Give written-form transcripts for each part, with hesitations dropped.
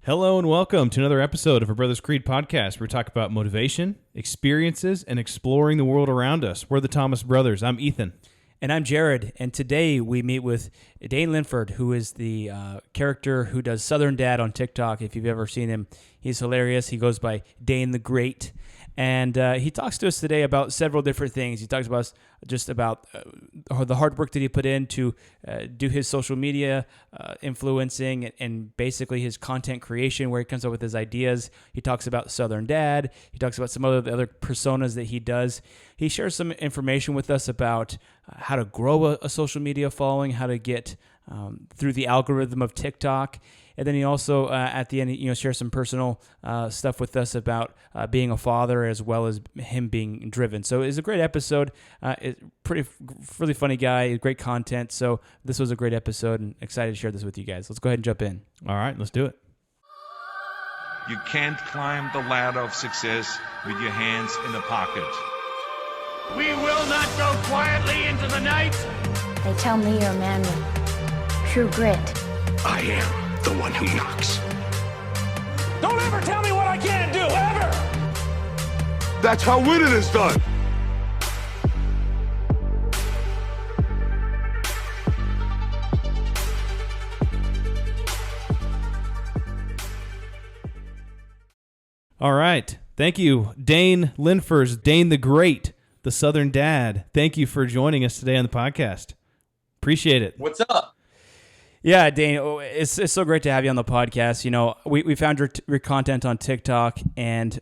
Hello and welcome to another episode of a Brothers Creed podcast where we talk about motivation, experiences, and exploring the world around us. We're the Thomas Brothers. I'm Ethan. And I'm Jared, and today we meet with Dane Linford, who is the character who does Southern Dad on TikTok. If you've ever seen him, he's hilarious. He goes by Dane the Great, and he talks to us today about several different things. He talks about just about the hard work that he put in to do his social media influencing and basically his content creation, where he comes up with his ideas. He talks about Southern Dad. He talks about some other personas that he does. He shares some information with us about how to grow a social media following, how to get through the algorithm of TikTok. And then he also, at the end, shares some personal stuff with us about being a father as well as him being driven. So it's a great episode. Really funny guy, great content. So this was a great episode and excited to share this with you guys. Let's go ahead and jump in. All right, let's do it. You can't climb the ladder of success with your hands in the pocket. We will not go quietly into the night. They tell me you're a man with true grit. I am the one who knocks. Don't ever tell me what I can't do, ever! That's how winning is done. All right. Thank you, Dane Linford, Dane the Great, the Southern Dad. Thank you for joining us today on the podcast. Appreciate it. What's up? Yeah, Dane, it's so great to have you on the podcast. You know, we found your content on TikTok, and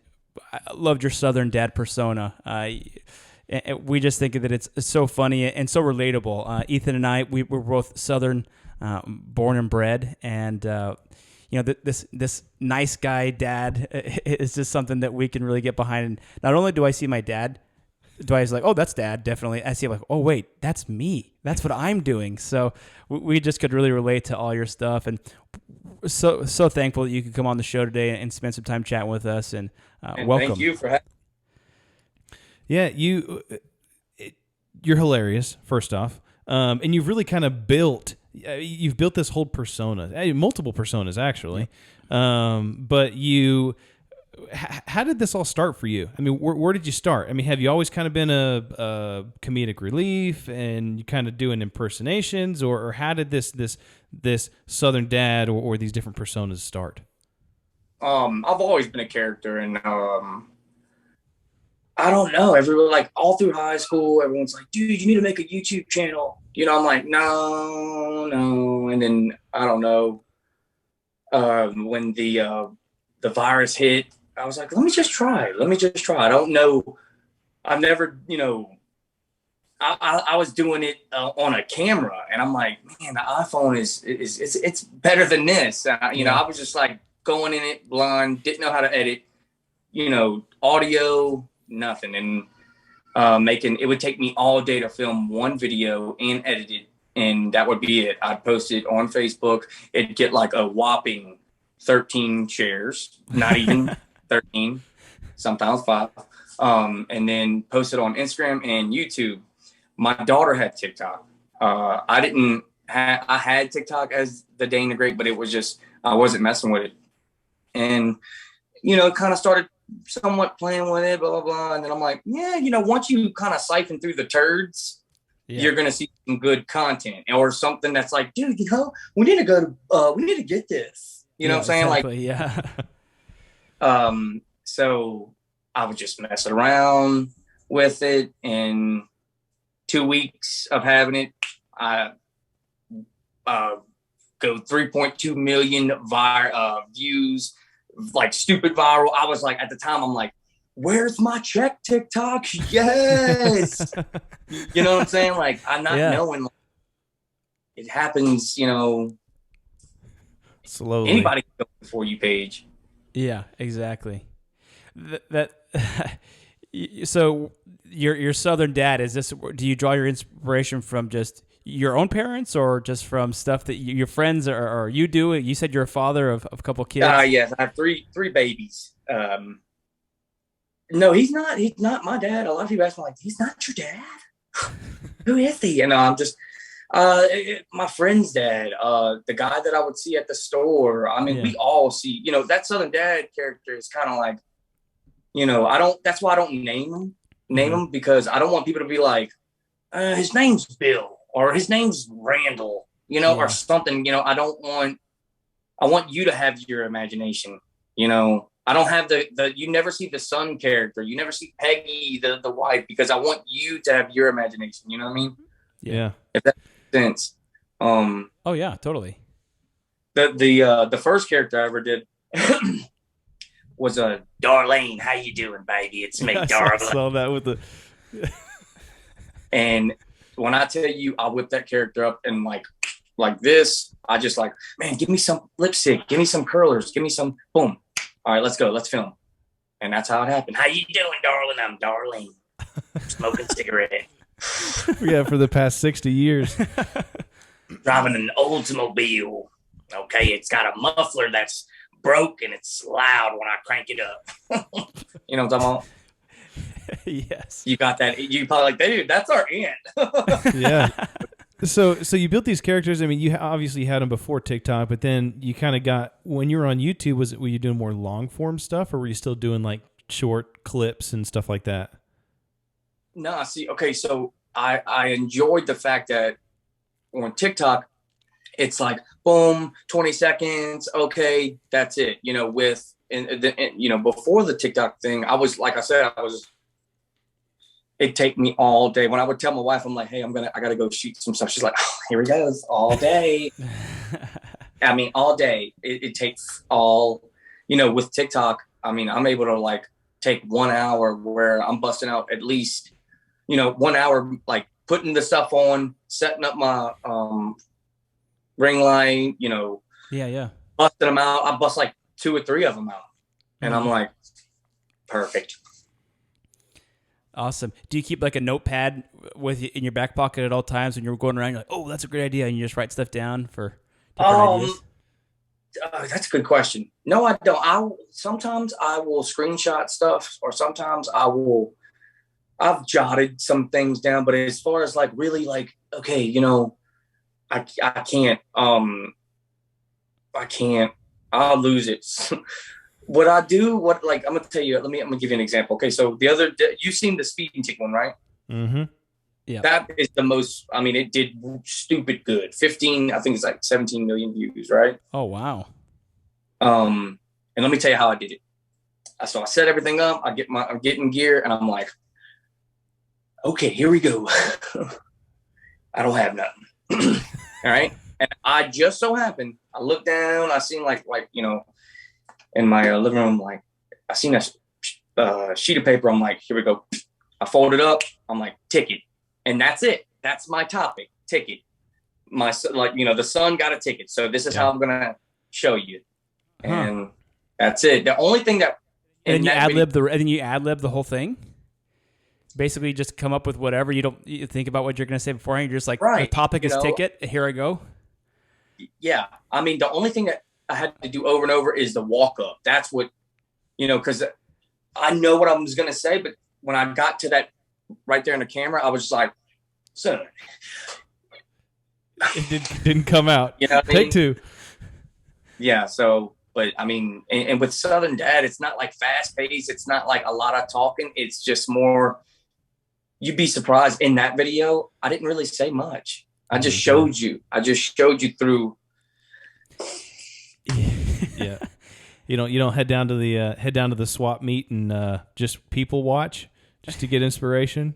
I loved your Southern Dad persona. We just think that it's so funny and so relatable. Ethan and I, we're both Southern, born and bred, and this nice guy dad is just something that we can really get behind. And not only do I see my dad, do I was like, oh, that's Dad, definitely. I see like, oh, wait, that's me. That's what I'm doing. So we just could really relate to all your stuff. And so thankful that you could come on the show today and spend some time chatting with us. And welcome. Thank you for having me. Yeah, you're hilarious, first off. And you've really kind of built this whole persona, multiple personas, actually. But how did this all start for you? I mean, where did you start? I mean, have you always kind of been a comedic relief and you kind of doing impersonations, or how did this Southern Dad or these different personas start? I've always been a character, and I don't know. Everyone, like all through high school, everyone's like, "Dude, you need to make a YouTube channel." You know, I'm like, no. And then I don't know. When the virus hit, I was like, let me just try. I don't know. I've never, I was doing it on a camera, and I'm like, man, the iPhone it's better than this. I was just like going in it blind, didn't know how to edit, audio, nothing. And it would take me all day to film one video and edit it. And that would be it. I'd post it on Facebook. It'd get like a whopping 13 shares, not even 13, sometimes 5. And then post it on Instagram and YouTube. My daughter had TikTok. I had TikTok as the Dane the Great, but it was just, I wasn't messing with it. And, kind of started somewhat playing with it, blah, blah, blah. And then I'm like, yeah, once you kind of siphon through the turds, you're going to see some good content or something that's like, dude, we need to get this. You know what I'm saying? Exactly, like, yeah. So I was just messing around with it. In 2 weeks of having it, I go 3.2 million views, like stupid viral. I was like, at the time, I'm like, where's my check, TikTok? Yes. You know what I'm saying? Like, I'm not knowing. Like, it happens, slowly. Anybody can go to the For You page. Yeah, exactly. So your Southern Dad, do you draw your inspiration from just your own parents or just from stuff that your friends or you do? You said you're a father of a couple kids. Yes, I have three babies. No, he's not my dad. A lot of people ask me like, he's not your dad? Who is he? I'm just My friend's dad, the guy that I would see at the store. I mean, we all see, that Southern Dad character is kind of like, that's why I don't name him because I don't want people to be like, his name's Bill or his name's Randall, or something, I want you to have your imagination, I don't have you never see the son character. You never see Peggy, the wife, because I want you to have your imagination. You know what I mean? Yeah. If that makes sense. Oh yeah, totally. The first character I ever did was Darlene. How you doing, baby? It's me, Darlene. I saw that with the. And when I tell you, I whip that character up and like this, I just like, man, give me some lipstick, give me some curlers, give me some boom. All right, let's go, let's film. And that's how it happened. How you doing, darling? I'm Darlene. Smoking cigarette. Yeah, for the past 60 years. Driving an Oldsmobile. Okay, it's got a muffler that's broke and it's loud when I crank it up. You know what I'm talking about? Yes. You got that. You probably like, dude, that's our aunt. Yeah. So you built these characters. I mean, you obviously had them before TikTok, but then you kind of got, when you were on YouTube, were you doing more long form stuff, or were you still doing like short clips and stuff like that? No, see, okay, so I enjoyed the fact that on TikTok, it's like, boom, 20 seconds, okay, that's it. Before the TikTok thing, I was, like I said, it'd take me all day. When I would tell my wife, I'm like, hey, I got to go shoot some stuff. She's like, oh, here he goes, all day. I mean, all day. It takes all, with TikTok, I mean, I'm able to like take 1 hour where I'm busting out at least, 1 hour, like putting the stuff on, setting up my ring light, Yeah. busting them out. I bust like 2 or 3 of them out. And I'm like, perfect. Awesome. Do you keep like a notepad with you in your back pocket at all times when you're going around? You're like, oh, that's a great idea, and you just write stuff down for different ideas? That's a good question. No, I don't. Sometimes I will screenshot stuff, or sometimes I've jotted some things down. But as far as like really like, okay, I can't. I can't. I'll lose it. What I do, I'm gonna tell you. I'm gonna give you an example. Okay, so the other day, you've seen the speeding tick one, right? Mm-hmm. Yeah. That is the most. I mean, it did stupid good. 15, I think it's like 17 million views, right? Oh wow. And let me tell you how I did it. So I set everything up. I'm getting gear, and I'm like, okay, here we go. I don't have nothing. All right, and I just so happened. I looked down. I seen like in my living room, like I seen a sheet of paper. I'm like, here we go. I fold it up. I'm like, ticket. And that's it. That's my topic. Ticket. My the son got a ticket. So this is how I'm going to show you. And that's it. The only thing that. And then you ad lib the whole thing. Basically just come up with whatever. You think about what you're going to say beforehand. You're just like, the topic is ticket. Here I go. Yeah. I mean, the only thing that I had to do over and over is the walk up. That's what, because I know what I was going to say, but when I got to that right there in the camera, I was just like, son. It didn't come out. Take 2. Yeah. So, but I mean, and with Southern Dad, it's not like fast paced. It's not like a lot of talking. It's just more, you'd be surprised in that video. I didn't really say much. I just showed you through. Yeah. You don't head down to the swap meet and just people watch just to get inspiration.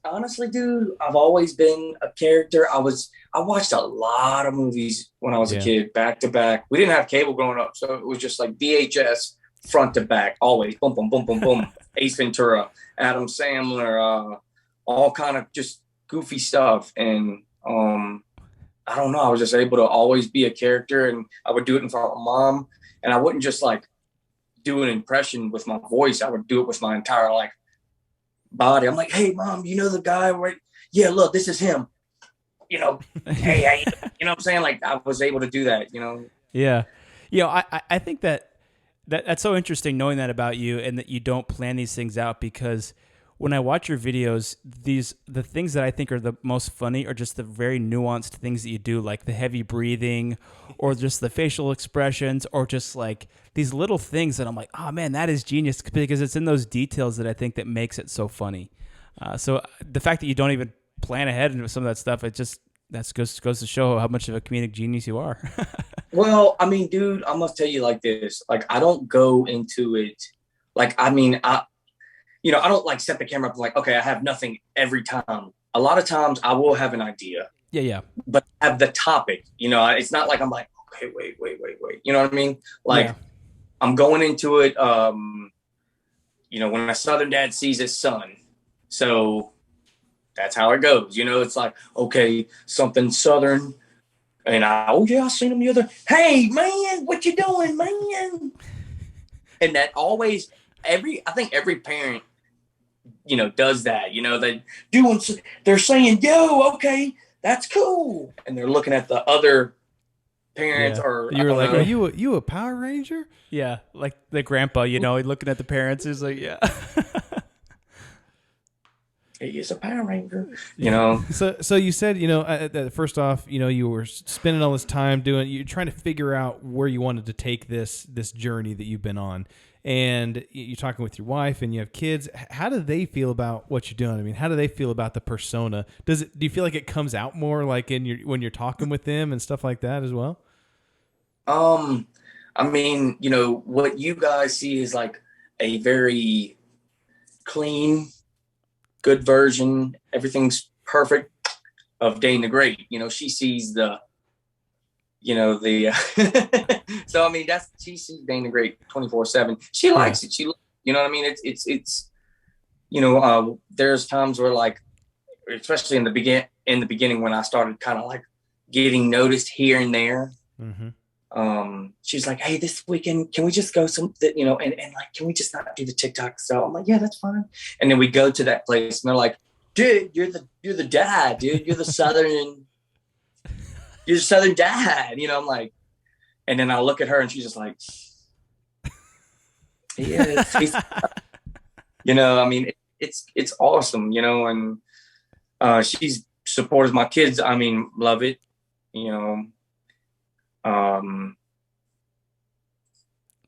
Honestly, dude, I've always been a character. I watched a lot of movies when I was a kid, back to back. We didn't have cable growing up, so it was just like VHS front to back, always boom, boom, boom, boom, boom. Ace Ventura, Adam Sandler, all kind of just goofy stuff. And I don't know, I was just able to always be a character, and I would do it in front of my mom. And I wouldn't just like do an impression with my voice. I would do it with my entire like body. I'm like, hey mom, you know the guy, right? Yeah, look, this is him. Hey, how you know what I'm saying? Like I was able to do that, Yeah. I think that's so interesting knowing that about you, and that you don't plan these things out, because when I watch your videos, the things that I think are the most funny are just the very nuanced things that you do, like the heavy breathing, or just the facial expressions, or just like these little things that I'm like, oh man, that is genius, because it's in those details that I think that makes it so funny. So the fact that you don't even plan ahead into some of that stuff, that goes to show how much of a comedic genius you are. Well, I mean, dude, I must tell you like this. Like, I don't go into it. Like, I mean, I don't like set the camera up and like, okay, I have nothing every time. A lot of times I will have an idea. Yeah. But have the topic, it's not like I'm like, okay, wait. You know what I mean? Like, I'm going into it, when a Southern dad sees his son. So that's how it goes. It's like, okay, something Southern. And I seen him the other, hey, man, what you doing, man? And that always, I think every parent, does that. They're saying, yo, okay, that's cool. And they're looking at the other parents or you were like, are you a Power Ranger? Yeah, like the grandpa, looking at the parents, he's like, yeah. He is a Power Ranger, So you said, first off, you were spending all this time you're trying to figure out where you wanted to take this journey that you've been on. And you're talking with your wife and you have kids. How do they feel about what you're doing? I mean, how do they feel about the persona? Do you feel like it comes out more like when you're talking with them and stuff like that as well? I mean, what you guys see is like a very clean, good version. Everything's perfect of Dane the Great. She sees so I mean, she sees Dane the Great 24/7. She likes it. You know what I mean? It's there's times where, like, especially in the beginning when I started kind of like getting noticed here and there. Mm-hmm. She's like, hey, this weekend, can we just go and like, can we just not do the TikTok? So I'm like, yeah, that's fine. And then we go to that place and they're like, dude, you're the dad, dude. You're the Southern dad. I'm like, and then I look at her and she's just like, yeah, I mean, it's awesome, and she's supports my kids. I mean, love it,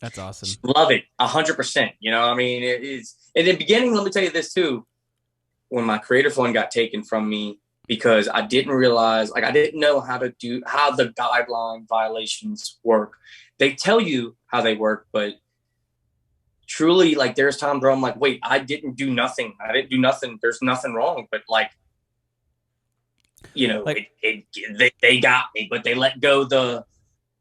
That's awesome. Love it 100%. I mean, it is. In the beginning, let me tell you this too. When my creator fund got taken from me, because I didn't realize, like, I didn't know how the guideline violations work. They tell you how they work, but truly, like, there's times where I'm like, wait, I didn't do nothing. There's nothing wrong. But like, they got me, but they let go the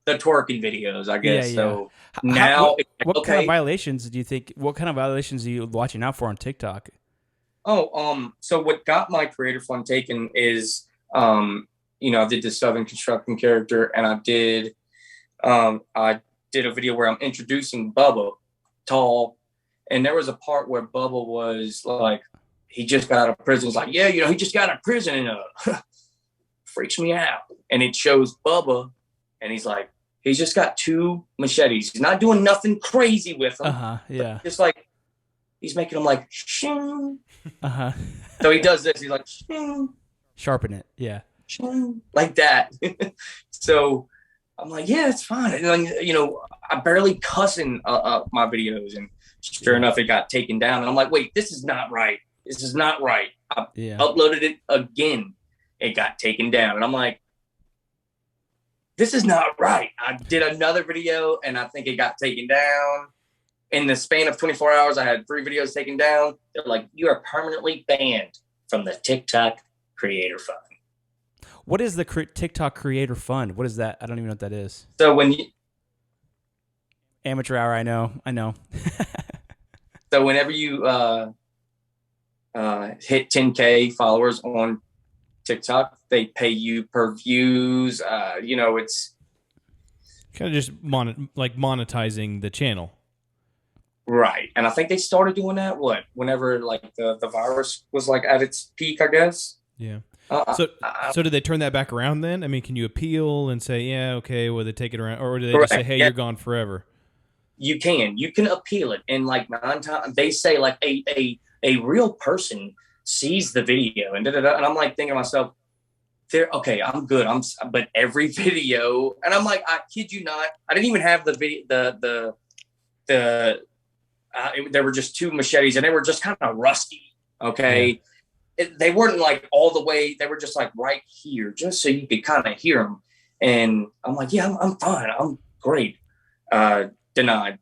twerking videos, I guess. Yeah. So now, what kind of violations do you think? What kind of violations are you watching out for on TikTok? So what got my creator fund taken is, I did the Southern construction character, and I did a video where I'm introducing Bubba, tall, and there was a part where Bubba was like, he just got out of prison. It's like, yeah, he just got out of prison, and freaks me out. And it shows Bubba, and he's like, he's just got 2 machetes. He's not doing nothing crazy with them. Yeah. Just like, he's making them like, shing. So he does this. He's like, shing. Sharpen it. Yeah. Shing. Like that. So I'm like, yeah, it's fine. And I barely cuss in my videos. And sure enough, it got taken down. And I'm like, wait, this is not right. I uploaded it again. It got taken down. And I'm like, this is not right. I did another video and I think it got taken down. In the span of 24 hours, I had 3 videos taken down. They're like, you are permanently banned from the TikTok Creator Fund. What is the TikTok Creator Fund? What is that? I don't even know what that is. So when you... Amateur hour, I know. So whenever you hit 10K followers on TikTok, they pay you per views. It's... Kind of just monetizing the channel. Right. And I think they started doing that, whenever like the virus was like at its peak, I guess. Yeah. So did they turn that back around then? I mean, can you appeal and say, yeah, okay, well, they take it around, or do they just say, hey, you're gone forever? You can appeal it. And like 9 times, they say like a a real person sees the video and and I'm like thinking to myself, there, okay, I'm good. But every video, and I'm like, I kid you not, I didn't even have the video, there were just two machetes and they were just kind of rusty. Okay. They weren't like all the way. They were just like right here, just so you could kind of hear them. And I'm like, yeah, I'm fine. I'm great. Denied.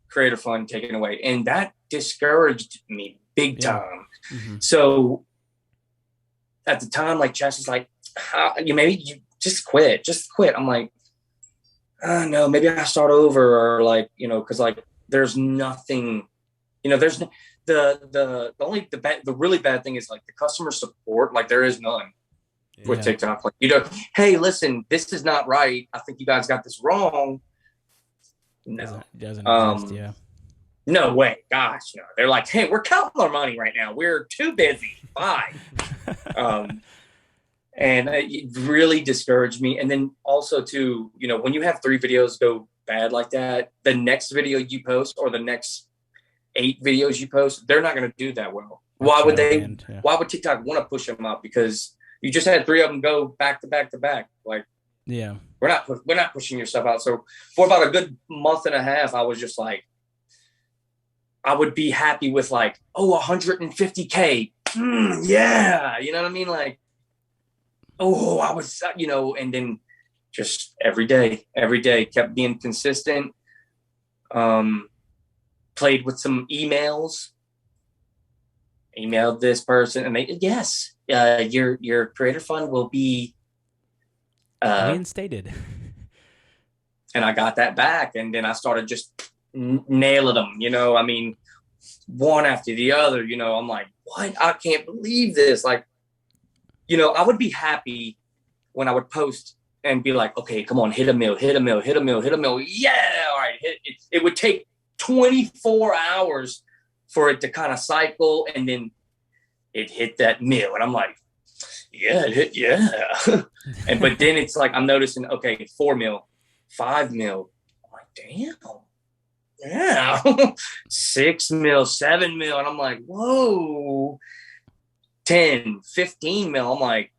Creator fund taken away. And that discouraged me big time. Mm-hmm. So at the time, like Chess is like, maybe you just quit. I'm like, no, maybe I start over, or like, cause like there's nothing, there's the really bad thing is like the customer support, like there is none with TikTok. Like, hey, listen, this is not right. I think you guys got this wrong. No, doesn't exist. Yeah. No way. Gosh, no. They're like, hey, we're counting our money right now. We're too busy. Bye. And it really discouraged me. And then also too, when you have 3 videos go bad like that, the next video you post or the next 8 videos you post, they're not going to do that well. Why would why would TikTok want to push them up? Because you just had 3 of them go back to back to back. Like, yeah, we're not pushing your stuff out. So for about a good month and a half, I was just like, I would be happy with like, 150K. Yeah. You know what I mean? Like, I was, and then just every day kept being consistent. Played with some emailed this person and they, yes, your creator fund will be reinstated. And I got that back. And then I started just nailing them, I mean, one after the other, I'm like, what? I can't believe this. Like, I would be happy when I would post and be like, okay, come on, hit a mill. Yeah. All right. It would take 24 hours for it to kind of cycle. And then it hit that mill. And I'm like, yeah, it hit. Yeah. But then it's like, I'm noticing, okay, 4 mil, 5 mil. I'm like, damn. Yeah. 6 mil, 7 mil. And I'm like, whoa, 10, 15 mil. I'm like,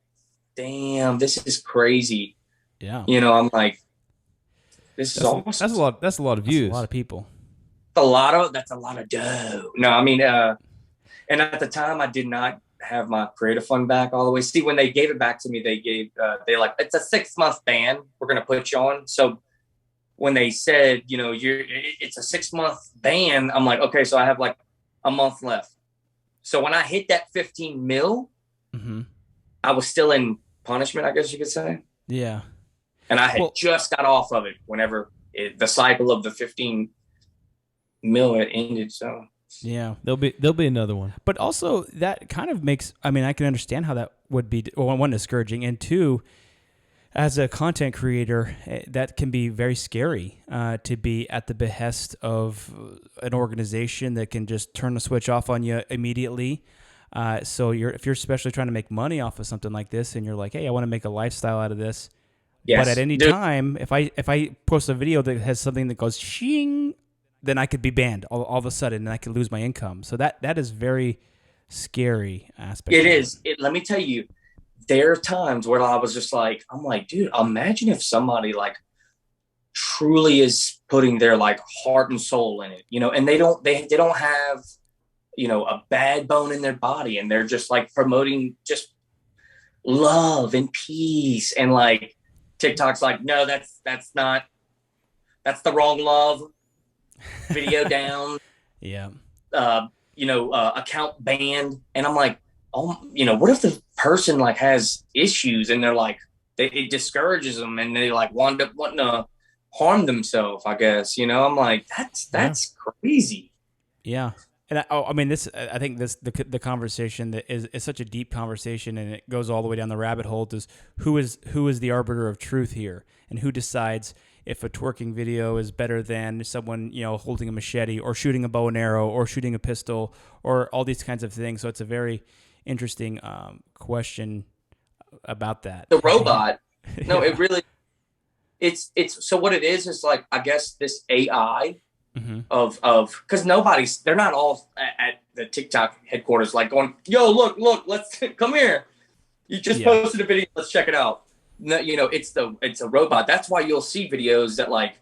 damn, this is crazy. Yeah. I'm like, this is awesome. That's a lot of views. That's a lot of people. That's a lot of dough. No, I mean, and at the time I did not have my creator fund back all the way. See, when they gave it back to me, they like, it's a 6-month ban we're going to put you on. So when they said, it's a 6-month ban, I'm like, okay, so I have like a month left. So when I hit that 15 mil, I was still in punishment, I guess you could say. Yeah. And I had just got off of it whenever the cycle of the 15 mil had ended. So yeah, there'll be another one. But also that kind of makes, I mean, I can understand how that would be, one, discouraging, and 2, as a content creator, that can be very scary to be at the behest of an organization that can just turn the switch off on you immediately. So if you're especially trying to make money off of something like this, and you're like, hey, I want to make a lifestyle out of this. Yes. But at any time, if I post a video that has something that goes shing, then I could be banned all of a sudden, and I could lose my income. So that is very scary aspect. It is. Let me tell you, there are times where I was just like, I'm like, dude, imagine if somebody like truly is putting their like heart and soul in it, and they don't have, a bad bone in their body, and they're just like promoting just love and peace, and like TikTok's like, no, that's the wrong love. Video down. Yeah. Account banned. And I'm like, what if the person like has issues and they're like, it discourages them and they like wanting to harm themselves, I guess, I'm like, that's crazy. Yeah. And I think the conversation that is such a deep conversation, and it goes all the way down the rabbit hole, is who is the arbiter of truth here, and who decides if a twerking video is better than someone, holding a machete or shooting a bow and arrow or shooting a pistol or all these kinds of things. So it's a very interesting question about that. The robot. No, it really, it's so what it is like, I guess this AI of because they're not all at the TikTok headquarters like going, yo, look, let's come here. You just posted a video, let's check it out. No, it's a robot. That's why you'll see videos that like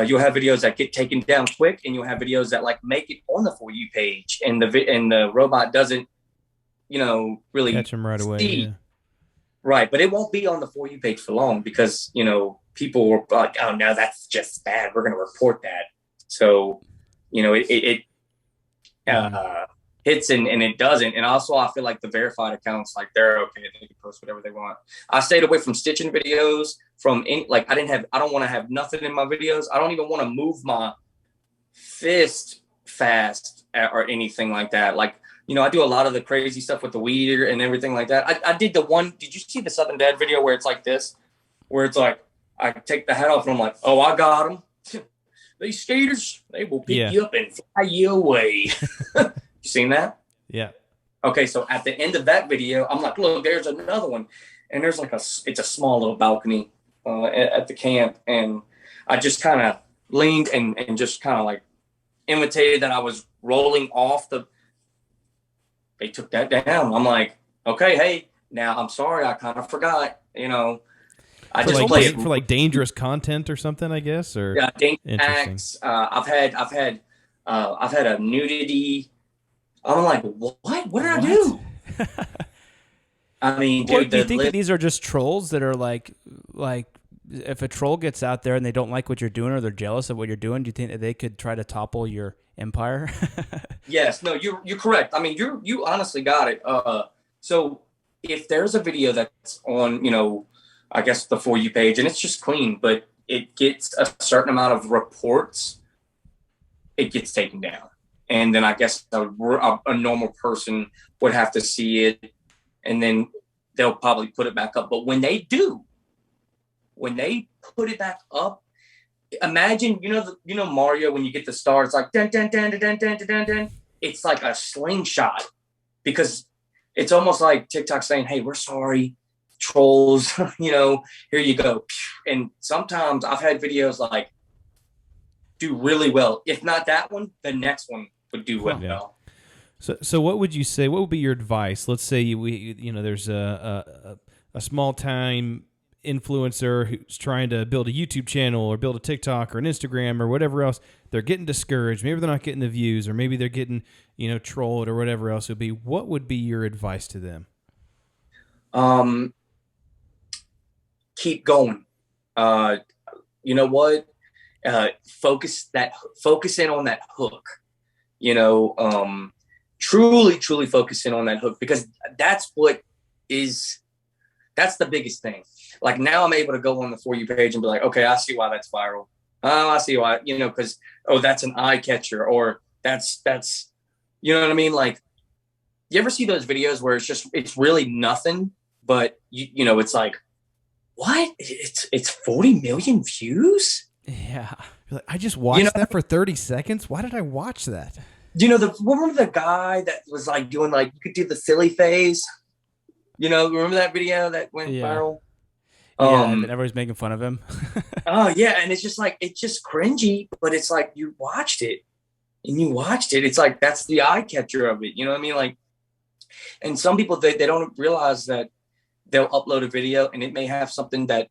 you'll have videos that get taken down quick, and you'll have videos that like make it on the For You page, and the robot doesn't really catch them right away. see. Yeah. Right, but it won't be on the For You page for long because people were like, oh no, that's just bad, we're going to report that. So it hits and it doesn't. And also I feel like the verified accounts, like they're okay, they can post whatever they want. I stayed away from stitching videos, from I don't want to have nothing in my videos. I don't even want to move my fist fast or anything like that. Like, I do a lot of the crazy stuff with the weed and everything like that. I did did you see the Southern Dad video where it's like this, where it's like, I take the hat off and I'm like, oh, I got them. These skaters, they will pick you up and fly you away. You seen that? Yeah. Okay, so at the end of that video, I'm like, look, there's another one. And there's it's a small little balcony at the camp. And I just kind of leaned and just kind of like imitated that I was rolling off they took that down. I'm like, okay, hey, now I'm sorry, I kind of forgot, I for just like, played for like dangerous content or something, I guess, or dangerous acts. I've had a nudity. I'm like, what? What did I do? I mean, dude, do you think that these are just trolls that are like if a troll gets out there and they don't like what you're doing or they're jealous of what you're doing, do you think that they could try to topple your empire? Yes, no, you're correct. I mean, you honestly got it. So if there's a video that's on, I guess the For You page, and it's just clean, but it gets a certain amount of reports, it gets taken down. And then I guess a normal person would have to see it, and then they'll probably put it back up. But when they put it back up, imagine, Mario, when you get the star, it's like, dun, dun, dun, dun, dun, dun, dun, dun. It's like a slingshot, because it's almost like TikTok saying, hey, we're sorry, trolls, here you go. And sometimes I've had videos like do really well. If not that one, the next one would do well. Yeah. So what would you say? What would be your advice? Let's say there's a small time influencer who's trying to build a YouTube channel or build a TikTok or an Instagram or whatever else. They're getting discouraged. Maybe they're not getting the views, or maybe they're getting trolled or whatever else it would be. What would be your advice to them? Keep going. You know what? Focus in on that hook. Truly focus in on that hook, because that's the biggest thing. Like, now I'm able to go on the For You page and be like, okay, I see why that's viral. Oh, I see why, because, that's an eye catcher, or that's, you know what I mean? Like, you ever see those videos where it's really nothing, but it's like, what? It's 40 million views? Yeah. You're like, I just watched that for 30 seconds. Why did I watch that? Remember the guy that was like doing, like, you could do the silly phase? Remember that video that went viral? And everybody's making fun of him. Oh yeah, and it's just cringy, but it's like you watched it. It's like, that's the eye catcher of it. You know what I mean? Like, and some people, they don't realize that they'll upload a video and it may have something that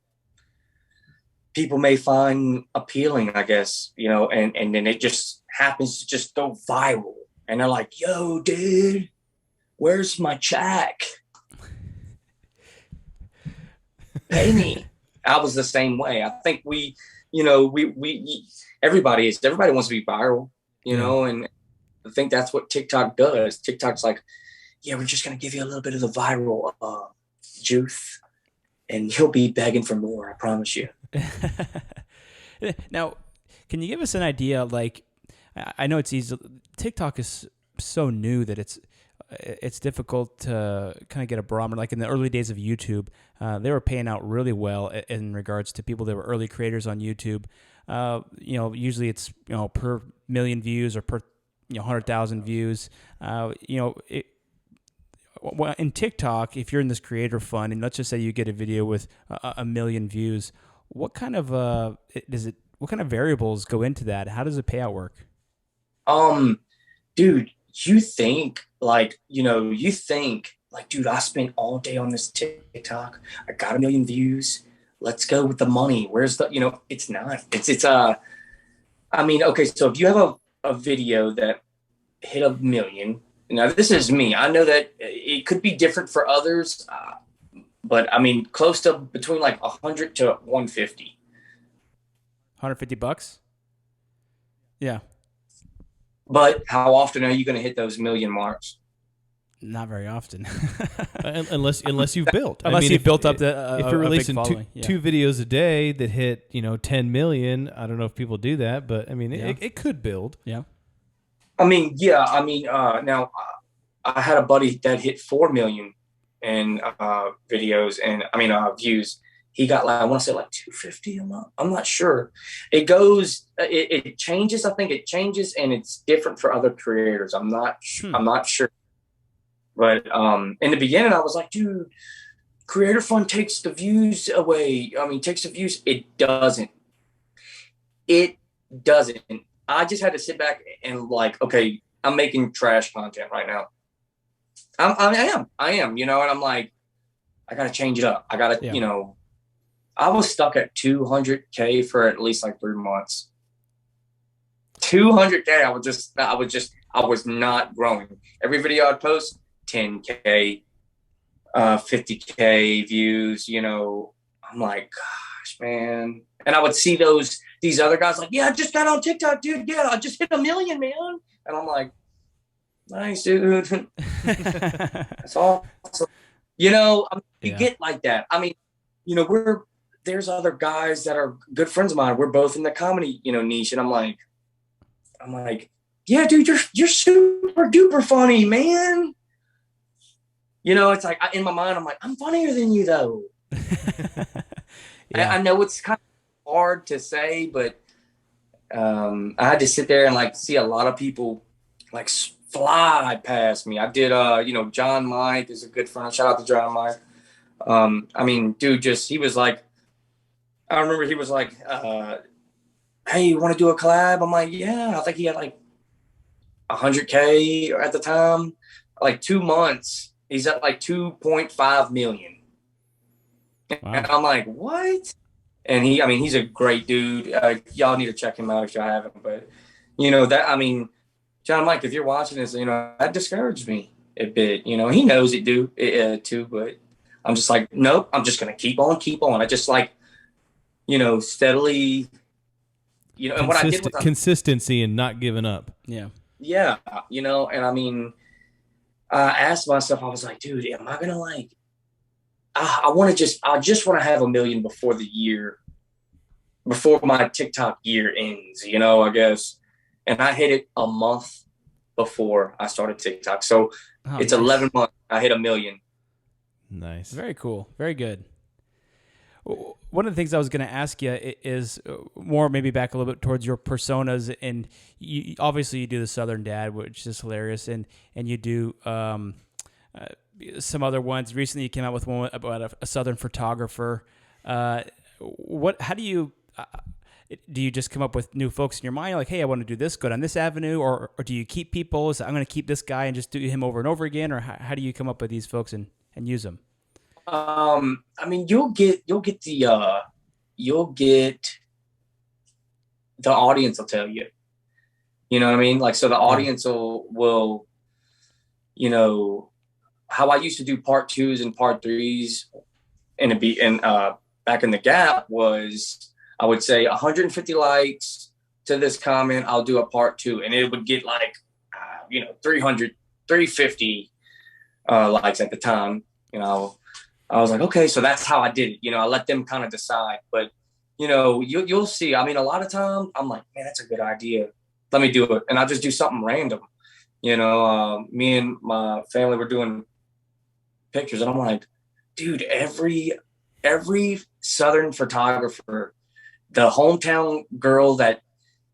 people may find appealing, I guess, and then it just happens to just go viral. And they're like, yo, dude, where's my check? Pay me. I was the same way. I think everybody wants to be viral, and I think that's what TikTok does. TikTok's like, yeah, we're just going to give you a little bit of the viral juice, and you'll be begging for more. I promise you. Now, can you give us an idea? Like, I know it's easy. TikTok is so new that it's difficult to kind of get a barometer. Like in the early days of YouTube, they were paying out really well in regards to people that were early creators on YouTube. Usually it's per million views or per 100,000 views. In TikTok, if you're in this creator fund, and let's just say you get a video with a million views, what kind of does it what kind of variables go into that? How does the payout work? Dude, you think like, dude, I spent all day on this TikTok. I got 1 million views. Let's go with the money. Where's the, it's not. Okay, so if you have a video that hit 1 million, now this is me. I know that it could be different for others, but I mean, close to between like 100 to 150. $150? Yeah. But how often are you going to hit those million marks? Not very often. unless you've built. Unless you've built up if you're releasing two videos a day that hit 10 million, I don't know if people do that, but I mean it could build. Yeah. Now I had a buddy that hit 4 million in videos and views. He got like, I want to say like 250 a month. I'm not sure. It changes. I think it changes and it's different for other creators. I'm not sure. But in the beginning, I was like, dude, Creator Fund takes the views away. Takes the views. It doesn't. I just had to sit back and like, okay, I'm making trash content right now. I am, and I'm like, I got to change it up. I got to, I was stuck at 200K for at least like 3 months. 200K. I was not growing. Every video I'd post, 10K, 50K views, I'm like, gosh, man. And I would see these other guys like, yeah, I just got on TikTok, dude. Yeah, I just hit 1 million, man. And I'm like, nice, dude. That's awesome. You get like that. There's other guys that are good friends of mine. We're both in the comedy, niche. And I'm like, yeah, dude, you're super duper funny, man. It's like in my mind, I'm like, I'm funnier than you though. I know it's kind of hard to say, but I had to sit there and like see a lot of people like fly past me. I did, John Mike is a good friend. Shout out to John Mike. Dude, he was like, I remember he was like, hey, you want to do a collab? I'm like, yeah. I think he had like 100K at the time, like 2 months. He's at like 2.5 million. Wow. And I'm like, what? And he's a great dude. Y'all need to check him out if y'all haven't. But, John Mike, if you're watching this, that discouraged me a bit. He knows it too, but I'm just like, nope, I'm just going to keep on. I just like, steadily, and what I did was consistency and not giving up. Yeah. Yeah. And I asked myself, I was like, dude, am I going to like, I just want to have 1 million before my TikTok year ends, I guess. And I hit it a month before I started TikTok. So it's nice. 11 months. I hit 1 million. Nice. Very cool. Very good. One of the things I was going to ask you is more maybe back a little bit towards your personas, and obviously you do the Southern Dad, which is hilarious, and you do some other ones. Recently, you came out with one about a Southern photographer. How do you just come up with new folks in your mind? You're like, hey, I want to do this, go down this avenue, or do you keep people? So I'm going to keep this guy and just do him over and over again, or how do you come up with these folks and use them? You'll get the audience will tell you. You know what I mean? Like, so the audience will how I used to do part 2s and part 3s back in the Gap was I would say 150 likes to this comment, I'll do a part 2, and it would get like 300, 350 likes at the time. I was like, okay, so that's how I did it. I let them kind of decide. But, you'll see. A lot of time I'm like, man, that's a good idea. Let me do it. And I'll just do something random. Me and my family were doing pictures, and I'm like, dude, every Southern photographer, the hometown girl that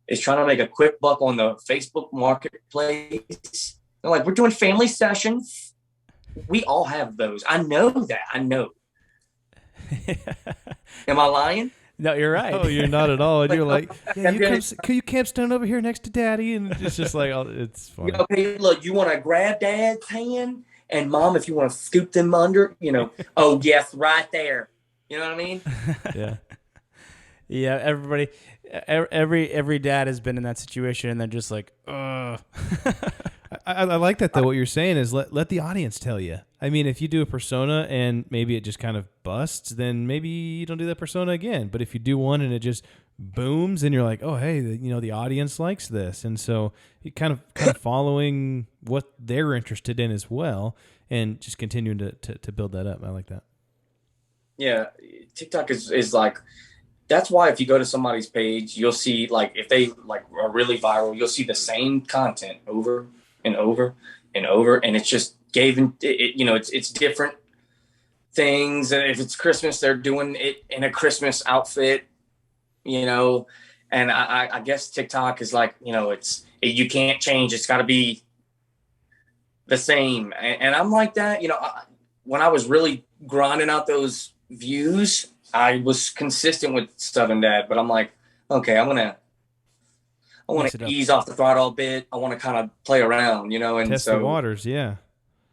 is trying to make a quick buck on the Facebook marketplace, they're like, we're doing family sessions. We all have those. I know that. I know. Am I lying? No, you're right. Oh, you're not at all. And you're like, yeah, you camp stand over here next to Daddy, and it's just like, oh, it's funny. Okay, look, you want to grab Dad's hand, and Mom, if you want to scoop them under, oh yes, right there. You know what I mean? Yeah. Yeah, everybody, every dad has been in that situation, and they're just like, ugh. I like that, though. What you're saying is let the audience tell you. I mean, if you do a persona and maybe it just kind of busts, then maybe you don't do that persona again. But if you do one and it just booms, and you're like, oh, hey, the audience likes this. And so you kind of following what they're interested in as well, and just continuing to build that up. I like that. Yeah, TikTok is like, that's why if you go to somebody's page, you'll see, like, if they like are really viral, you'll see the same content over and over and over, and it's just it's different things. If it's Christmas, they're doing it in a Christmas outfit, and I guess TikTok is like, you can't change, it's got to be the same, and I'm like that. When I was really grinding out those views, I was consistent with Southern Dad, but I'm like, okay, I want to ease off the throttle a bit. I want to kind of play around, and test the waters. Yeah.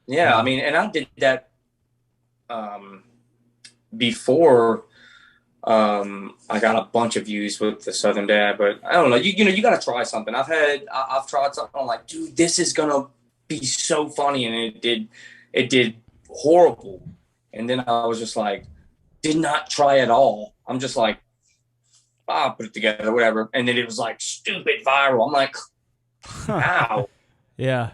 Yeah. I mean, and I did that, before, I got a bunch of views with the Southern Dad, but I don't know, you got to try something. I've tried something. I'm like, dude, this is going to be so funny. And it did horrible. And then I was just like, did not try at all. I'm just like, I'll put it together, whatever. And then it was like stupid viral. I'm like, wow. Yeah.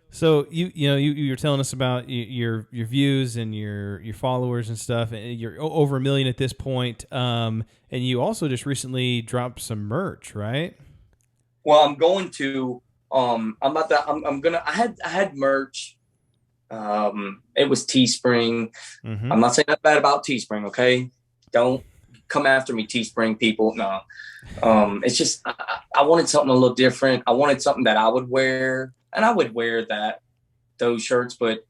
So you're telling us about your views and your followers and stuff, and you're over 1 million at this point. And you also just recently dropped some merch, right? Well, I'm going to. I'm gonna. I had merch. It was Teespring. Mm-hmm. I'm not saying that bad about Teespring, okay? Don't come after me, Teespring people. No. It's just I wanted something a little different. I wanted something that I would wear, and I would wear those shirts, but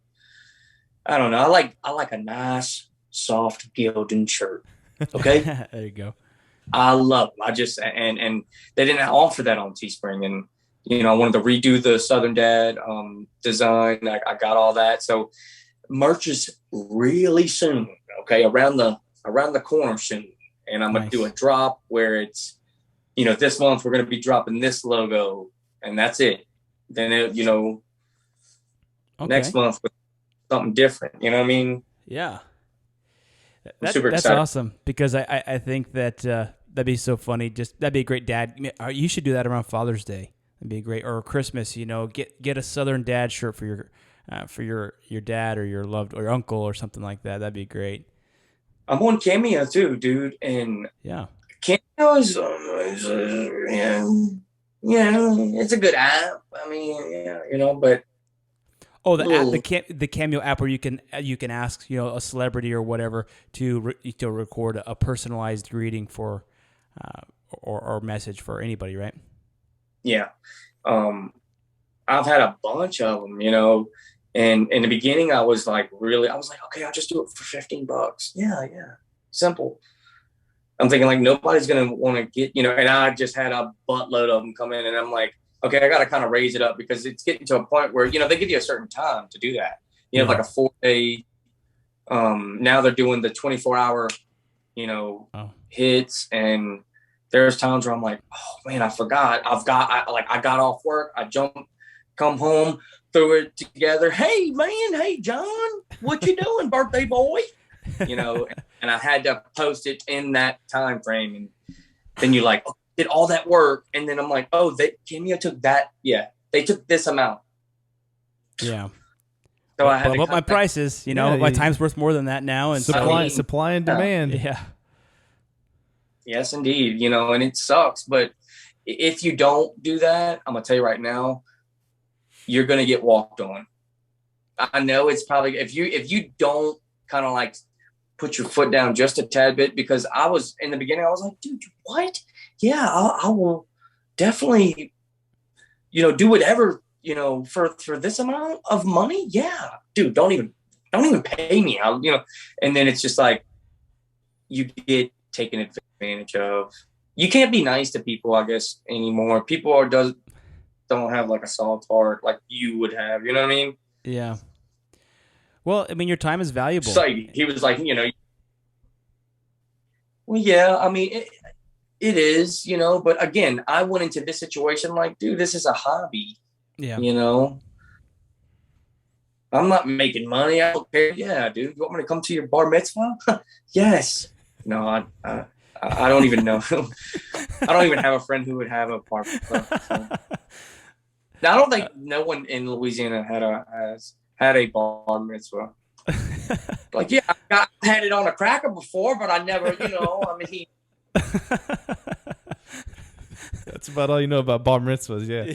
I don't know. I like a nice, soft Gildan shirt. Okay? There you go. I love them. I just and they didn't offer that on Teespring, and I wanted to redo the Southern Dad design. I got all that. So merch is really soon. Okay. Around the corner soon. And I'm going to do a drop where it's, this month we're going to be dropping this logo, and that's it. Then, next month with something different. You know what I mean? Yeah. I'm super that's excited. awesome, because I think that that'd be so funny. That'd be a great dad. You should do that around Father's Day. It'd be great, or Christmas. Get a Southern Dad shirt for your dad or your loved or your uncle or something like that. That'd be great. I'm on Cameo too, dude, and yeah, Cameo is it's a good app. I mean, but the Cameo app where you can ask a celebrity or whatever to record a personalized greeting for or message for anybody, right? Yeah. I've had a bunch of them, and in the beginning I was like, okay, I'll just do it for $15. Yeah. Simple. I'm thinking like, nobody's going to want to get, and I just had a buttload of them come in, and I'm like, okay, I got to kind of raise it up, because it's getting to a point where, they give you a certain time to do that. Like a 4-day, now they're doing the 24-hour, hits, and there's times where I'm like, oh man, I forgot. I got off work. I come home, threw it together. Hey man, hey John, what you doing, birthday boy? And I had to post it in that time frame. And then you did all that work. And then I'm like, oh, Cameo took that. Yeah. They took this amount. Yeah. So I had my prices, my time's worth more than that now. And supply and demand. Yeah. Yes, indeed. And it sucks, but if you don't do that, I'm gonna tell you right now, you're gonna get walked on. I know it's probably if you don't kind of put your foot down just a tad bit, because I was in the beginning, I was like, dude, what? Yeah, I will definitely, do whatever, for this amount of money. Yeah, dude, don't even pay me. And then it's just like you get taken advantage of. You can't be nice to people, I guess, anymore. People don't have like a soft heart like you would have. You know what I mean? Yeah. Well, I mean, your time is valuable. It's like he was like, well, yeah. I mean, it is, But again, I went into this situation like, dude, this is a hobby. Yeah. I'm not making money. I don't care. Yeah, dude. You want me to come to your bar mitzvah? Yes. No, I don't even know. I don't even have a friend who would have a bar mitzvah. So. Now, I don't think no one in Louisiana has had a bar mitzvah. Like, yeah, I had it on a cracker before, but I never, I mean. That's about all you know about bar mitzvahs, yeah.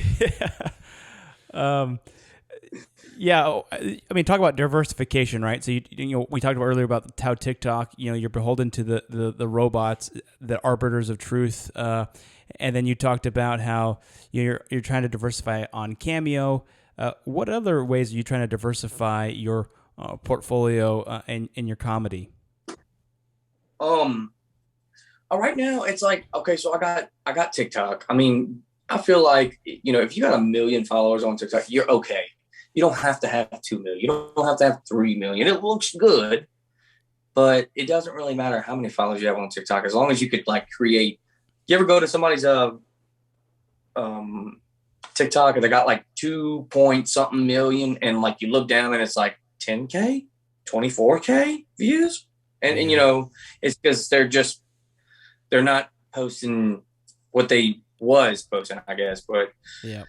Yeah, I mean, talk about diversification, right? So we talked about earlier about how TikTok, you're beholden to the robots, the arbiters of truth, and then you talked about how you're trying to diversify on Cameo. What other ways are you trying to diversify your portfolio in your comedy? Right now it's like, okay, so I got TikTok. I mean, I feel like, if you got 1 million followers on TikTok, you're okay. You don't have to have 2 million. You don't have to have 3 million. It looks good, but it doesn't really matter how many followers you have on TikTok, as long as you could like create. You ever go to somebody's TikTok and they got like 2 point something million, and like you look down and it's like 10K, 24K views, and it's because they're not posting what they was posting, I guess. But yeah,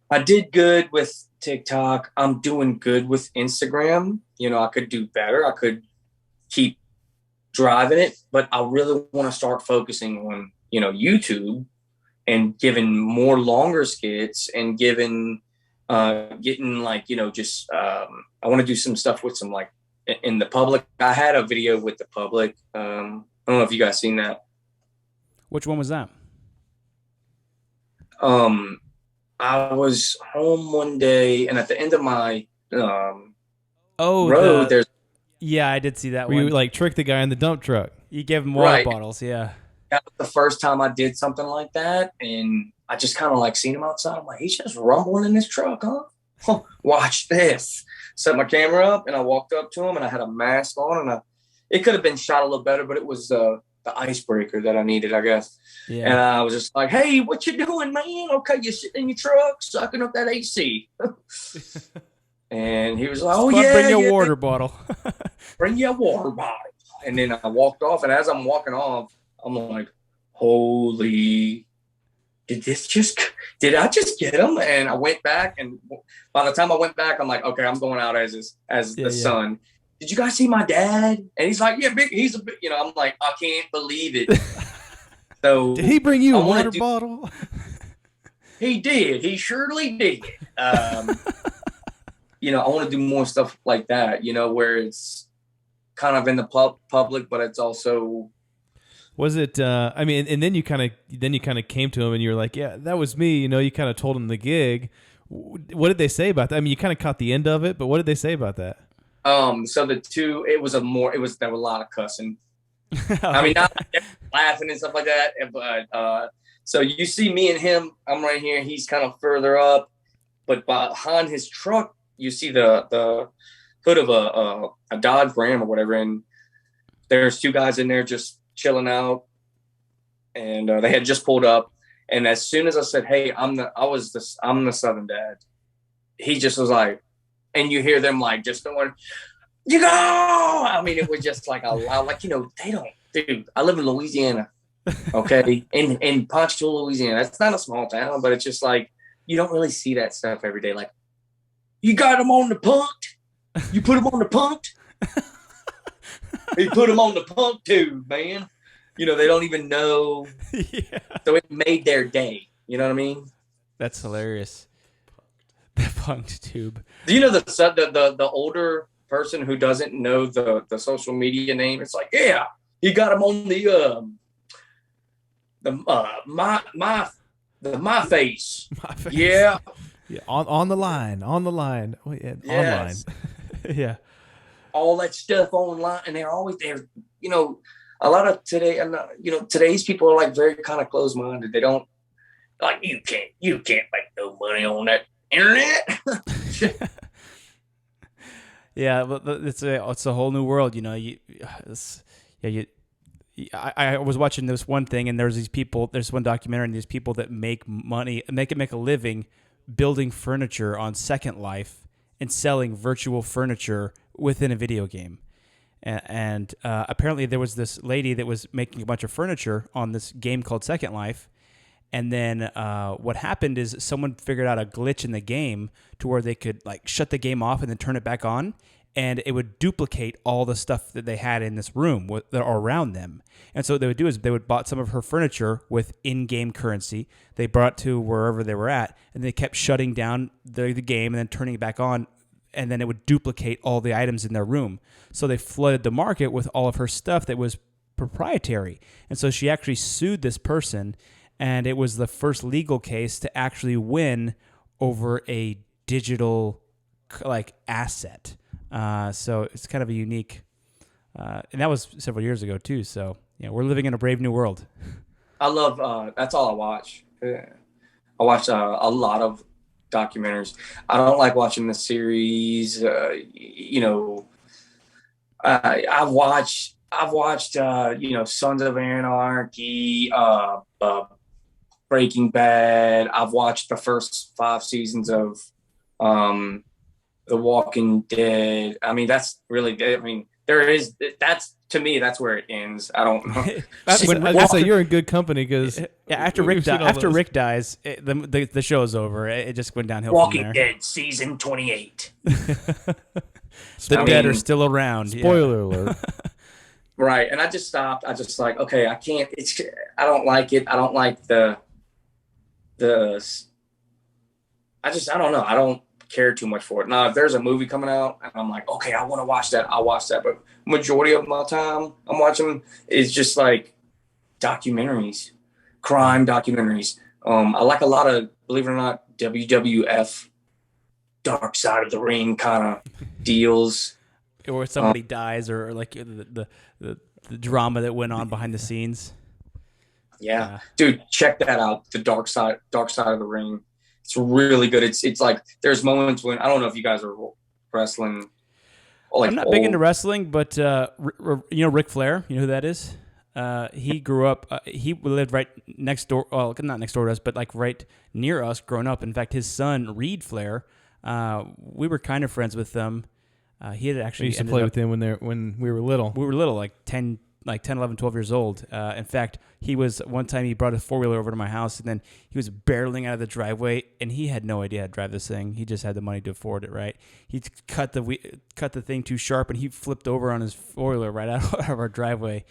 I did good with TikTok. I'm doing good with Instagram. I could do better. I could keep driving it, but I really want to start focusing on, YouTube and giving more longer skits and getting like, just, I want to do some stuff with some like in the public. I had a video with the public. I don't know if you guys seen that. Which one was that? I was home one day, and at the end of my road, there's. Yeah, I did see that where one. You like trick the guy in the dump truck. You give him water bottles, yeah. That was the first time I did something like that, and I just kind of like seen him outside. I'm like, he's just rumbling in this truck, huh? Watch this. Set my camera up, and I walked up to him, and I had a mask on, and it could have been shot a little better, but it was the icebreaker that I needed, I guess. Yeah. And I was just like, hey, what you doing, man? Okay, you sitting in your truck, sucking up that AC. And he was like, oh, yeah. Bring your water bottle. Bring your water bottle. And then I walked off, and as I'm walking off, I'm like, holy, did I just get him? And I went back, and by the time I went back, I'm like, okay, I'm going out as the son. Did you guys see my dad? And he's like, yeah, he's a big, I'm like, I can't believe it. So did he bring you a water bottle? He did. He surely did. I want to do more stuff like that, where it's kind of in the public, but it's also. Was it, I mean, and then you kind of came to him and you were like, yeah, that was me. You kind of told him the gig. What did they say about that? I mean, you kind of caught the end of it, but what did they say about that? So there was a lot of cussing. I mean, not laughing and stuff like that, but so you see me and him, I'm right here, he's kind of further up, but behind his truck, you see the hood of a Dodge Ram or whatever, and there's 2 guys in there just chilling out, and they had just pulled up, and as soon as I said, hey, I'm the Southern dad, he just was like, and you hear them like just going, you go. I mean, it was just like a loud, like, they don't, dude, I live in Louisiana. Okay. in Ponchatoula, Louisiana. That's not a small town, but it's just like, you don't really see that stuff every day. Like, you got them on the punked. You put them on the punked. He put them on the punk tube, man. They don't even know. Yeah. So it made their day. You know what I mean? That's hilarious. The punked tube. Do you know the older person who doesn't know the social media name? It's like, yeah, he got him on my face. Yeah. Yeah. On the line. Oh, yeah. Yes. Online. Yeah. All that stuff online, and they're always there. a lot of today, and today's people are like very kind of closed minded. They don't like you can't make no money on that internet. Yeah, but it's a whole new world, I was watching this one thing, and there's one documentary, and these people that make money, make a living building furniture on Second Life and selling virtual furniture within a video game. And apparently there was this lady that was making a bunch of furniture on this game called Second Life. And then what happened is someone figured out a glitch in the game to where they could like shut the game off and then turn it back on, and it would duplicate all the stuff that they had in this room or around them. And so what they would do is they would bought some of her furniture with in-game currency. They brought it to wherever they were at, and they kept shutting down the game and then turning it back on, and then it would duplicate all the items in their room. So they flooded the market with all of her stuff that was proprietary. And so she actually sued this person, and it was the first legal case to actually win over a digital like asset. So it's kind of a unique, and that was several years ago too. So we're living in a brave new world. I love. That's all I watch. I watch a lot of documentaries. I don't like watching the series. I've watched. Sons of Anarchy. Breaking Bad. I've watched the first 5 seasons of The Walking Dead. I mean, that's really. I mean, that's to me. That's where it ends. I don't know. I guess you're in good company because after Rick dies, the show's over. It just went downhill. Walking from there. Dead season 28. The dead are still around. Spoiler alert. Right, and I just stopped. I just like, okay, I can't. I don't like it. I don't like the. I don't know. I don't care too much for it. Now, if there's a movie coming out and I'm like, okay, I want to watch that, I'll watch that. But majority of my time I'm watching is just like documentaries, crime documentaries. I like a lot of, believe it or not, WWF, Dark Side of the Ring kind of deals. Or somebody dies, or like the drama that went on behind the scenes. Yeah. Dude, check that out. The Dark Side of the Ring. It's really good. It's like there's moments when, I don't know if you guys are wrestling. I'm not big into wrestling, but Ric Flair, you know who that is? He grew up, he lived right next door, well, not next door to us, but like right near us growing up. In fact, his son, Reed Flair, we were kind of friends with them. He had actually used to play with him when we were little. We were little, like 10, 11, 12 years old. In fact, one time he brought a 4-wheeler over to my house, and then he was barreling out of the driveway, and he had no idea how to drive this thing. He just had the money to afford it, right? He cut the thing too sharp, and he flipped over on his 4-wheeler right out of our driveway.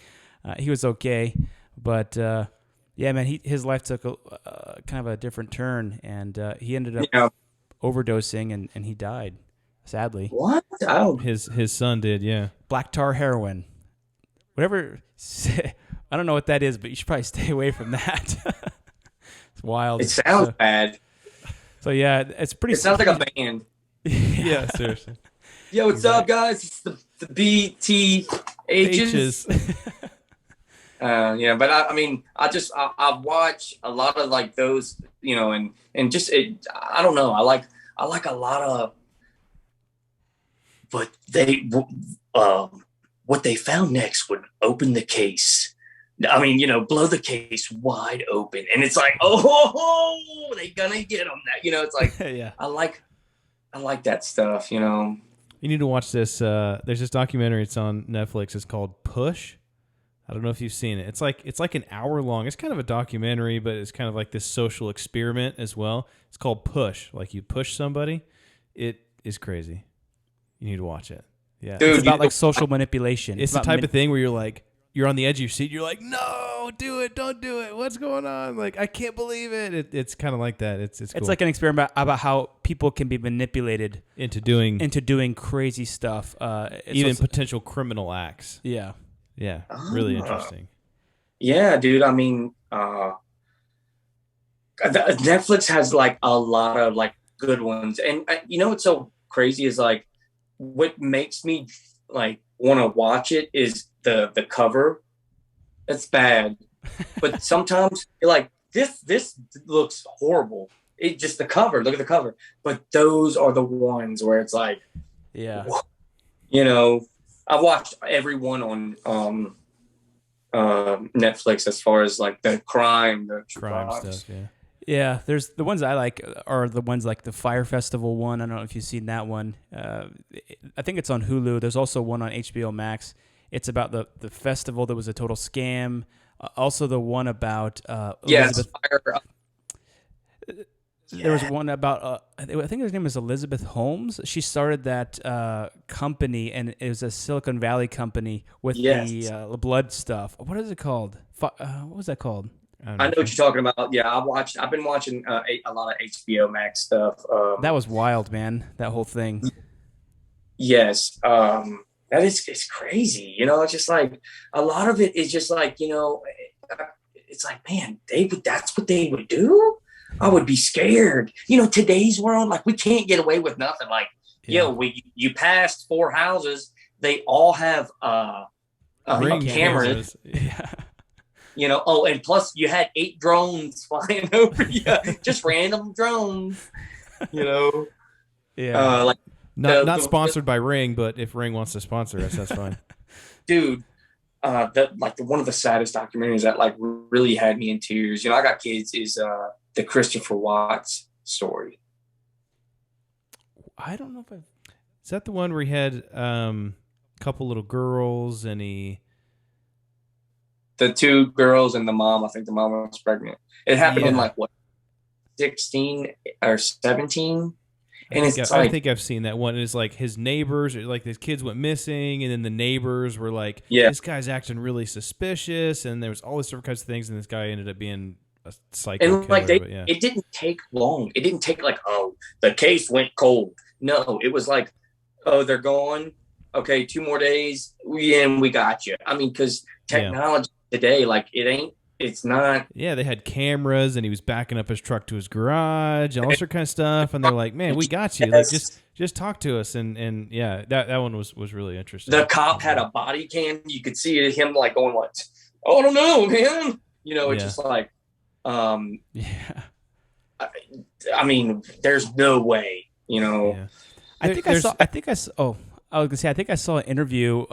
He was okay, but yeah, man, his life took a kind of a different turn, and he ended up overdosing, and he died, sadly. What? Oh. His son did, yeah. Black tar heroin. Whatever. I don't know what that is, but you should probably stay away from that. It's wild. It sounds bad. So yeah, it's pretty. It sounds like a band. Yeah, seriously. Yo, what's up, guys? It's the BTHs. Yeah, but I mean, I watch a lot of like those, and just I don't know. I like a lot of, but what they found next would open the case. I mean, blow the case wide open, and it's like, oh, they gonna get them. That it's like, yeah. I like that stuff. You need to watch this. There's this documentary. It's on Netflix. It's called Push. I don't know if you've seen it. It's like an hour long. It's kind of a documentary, but it's kind of like this social experiment as well. It's called Push. Like you push somebody. It is crazy. You need to watch it. Yeah, dude, it's about like social manipulation. It's the type of thing where you're on the edge of your seat. You're like, no, do it, don't do it. What's going on? Like, I can't believe it. It's kind of like that. It's cool. It's like an experiment about how people can be manipulated into doing crazy stuff, even potential criminal acts. Yeah, yeah, really interesting. Yeah, dude. I mean, Netflix has like a lot of like good ones, and what's so crazy is like, what makes me like want to watch it is the cover. It's bad. But sometimes you're like, this looks horrible. It just the cover. Look at the cover. But those are the ones where it's like, Yeah. you know, I've watched every one on Netflix as far as like the crime Stuff. Yeah. Yeah, there's the ones I like are the ones like the Fire Festival one. I don't know if you've seen that one. I think it's on Hulu. There's also one on HBO Max. It's about the festival that was a total scam. Also, the one about Elizabeth. There was one about I think his name is Elizabeth Holmes. She started that company, and it was a Silicon Valley company with the blood stuff. What is it called? What was that called? I know what you're talking about. Yeah, I've been watching a lot of HBO Max stuff. That was wild, man. That whole thing. Yes, that is it's crazy. You know, it's just like a lot of it is just like, you know, it's like, man, that's what they would do. I would be scared. You know, today's world, like we can't get away with nothing. Like, you passed 4 houses, they all have Ring cameras. Yeah. You know, and plus you had 8 drones flying over you, just random drones. You know, like not sponsored by Ring, but if Ring wants to sponsor us, that's fine. Dude, one of the saddest documentaries that like really had me in tears. You know, I got kids. Is the Christopher Watts story. I don't know if is that the one where he had a couple little girls and the 2 girls and the mom. I think the mom was pregnant. It happened in like what, 16 or 17. And I think I've seen that one. It's like his neighbors, like his kids went missing, and then the neighbors were like, "This guy's acting really suspicious," and there was all this different kinds of things, and this guy ended up being a psycho and killer. Like it didn't take long. It didn't take like, oh, the case went cold. No, it was like, oh, they're gone. Okay, 2 more days, we got you. I mean, because technology today, like it's not. Yeah, they had cameras, and he was backing up his truck to his garage, and all sort of kind of stuff. And they're like, "Man, we got you. Like, just talk to us." And yeah, that one was really interesting. The cop had a body cam. You could see him like going, "What? Oh, I don't know, man." You know, it's just like, I mean, there's no way. You know, I think I saw an interview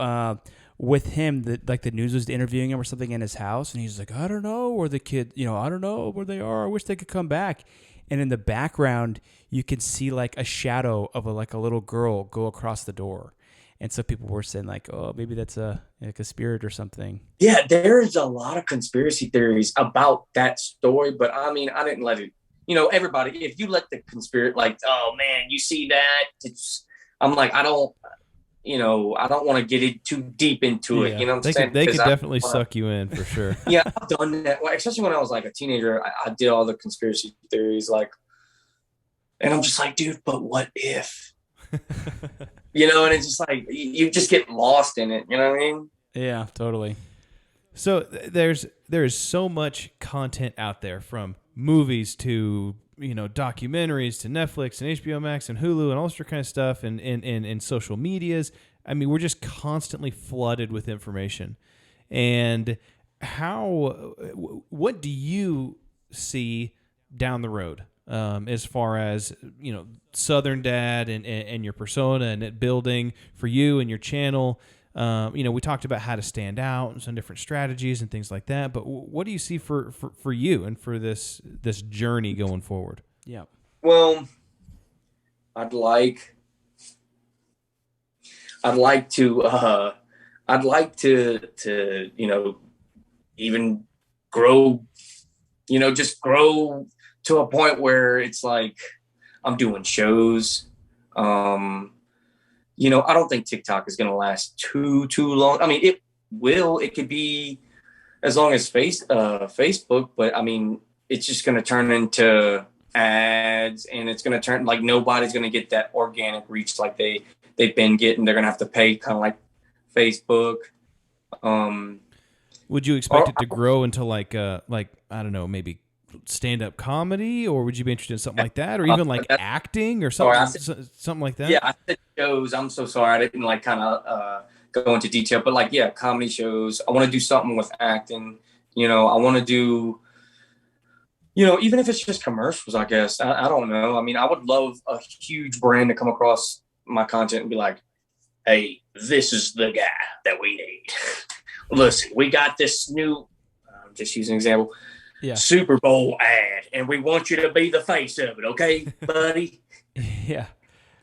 with him that like the news was interviewing him or something in his house, and he's like, I don't know where the kid, you know, I don't know where they are. I wish they could come back. And in the background, you can see like a shadow of a little girl go across the door. And so people were saying like, oh, maybe that's like a spirit or something. Yeah, there's a lot of conspiracy theories about that story, but I mean, I didn't let it. You know, everybody, if you let the conspiracy, like, oh man, you see that? I'm like, I don't want to get it too deep into it. You know what I'm saying? They could definitely suck you in for sure. Yeah, I've done that. Especially when I was like a teenager, I did all the conspiracy theories, like, and I'm just like, dude, but what if? You know, and it's just like you just get lost in it. You know what I mean? Yeah, totally. So there is so much content out there, from movies to documentaries to Netflix and HBO Max and Hulu and all this kind of stuff, and social medias. I mean, we're just constantly flooded with information. And what do you see down the road as far as Southern Dad and your persona and it building for you and your channel? We talked about how to stand out and some different strategies and things like that. But what do you see for you and for this journey going forward? Yeah. Well, I'd like to even grow, just grow to a point where it's like I'm doing shows. I don't think TikTok is going to last too long. I mean, it will. It could be as long as Facebook, but I mean, it's just going to turn into ads, and it's going to turn like nobody's going to get that organic reach like they've been getting. They're going to have to pay, kind of like Facebook. Would you expect it to grow into like I don't know, maybe stand-up comedy, or would you be interested in something like that, or even like acting or something, something like that? Yeah, I said shows. I'm so sorry, I didn't like kind of go into detail, but like, yeah, comedy shows. I want to do something with acting. You know, I want to do, you know, even if it's just commercials, I guess. I don't know. I mean, I would love a huge brand to come across my content and be like, hey, this is the guy that we need. Listen, we got this new, I'm just using an example, Super Bowl ad, and we want you to be the face of it, okay, buddy? Yeah.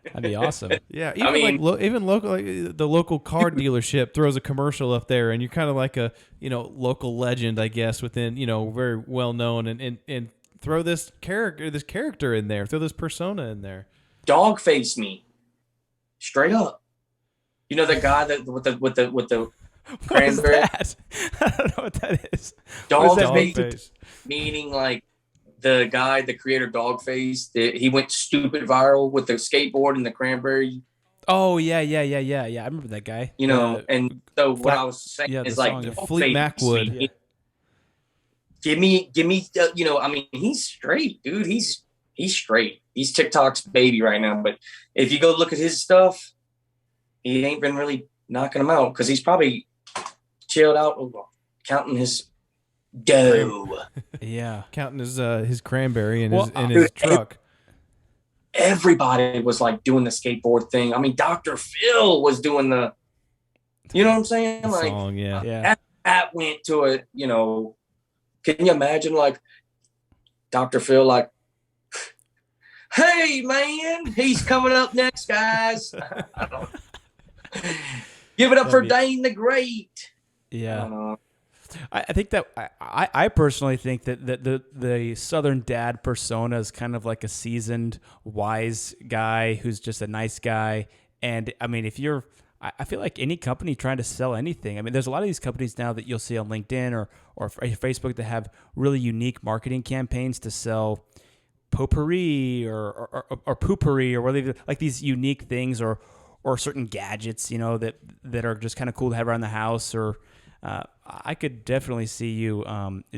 That'd be awesome. Yeah, even even local, like the local car dealership throws a commercial up there, and you're kind of like a local legend, I guess, within very well known, and throw this character in there, throw this persona in there. Dog face me, straight up. You know the guy that with the cranberry. What is that? I don't know what that is. Dog face, meaning like. The guy, the creator Dogface, he went stupid viral with the skateboard and the cranberry. Oh yeah. I remember that guy. You know, and so what I was saying is like Fleet Macwood. Yeah. Give me. I mean, he's straight, dude. He's straight. He's TikTok's baby right now. But if you go look at his stuff, he ain't been really knocking him out because he's probably chilled out, counting his dough. Yeah, counting his cranberry in his truck. Everybody was like doing the skateboard thing. I mean, Dr. Phil was doing the, you know what I'm saying? Like, song, yeah. That went to a, can you imagine like Dr. Phil like, hey man, he's coming up next, guys. Give it up for Dane the Great. Yeah. I think that I personally think that the Southern dad persona is kind of like a seasoned, wise guy who's just a nice guy. And I mean, I feel like any company trying to sell anything. I mean, there's a lot of these companies now that you'll see on LinkedIn or Facebook that have really unique marketing campaigns to sell potpourri or poopery or whatever, like these unique things or certain gadgets, that are just kind of cool to have around the house or. I could definitely see you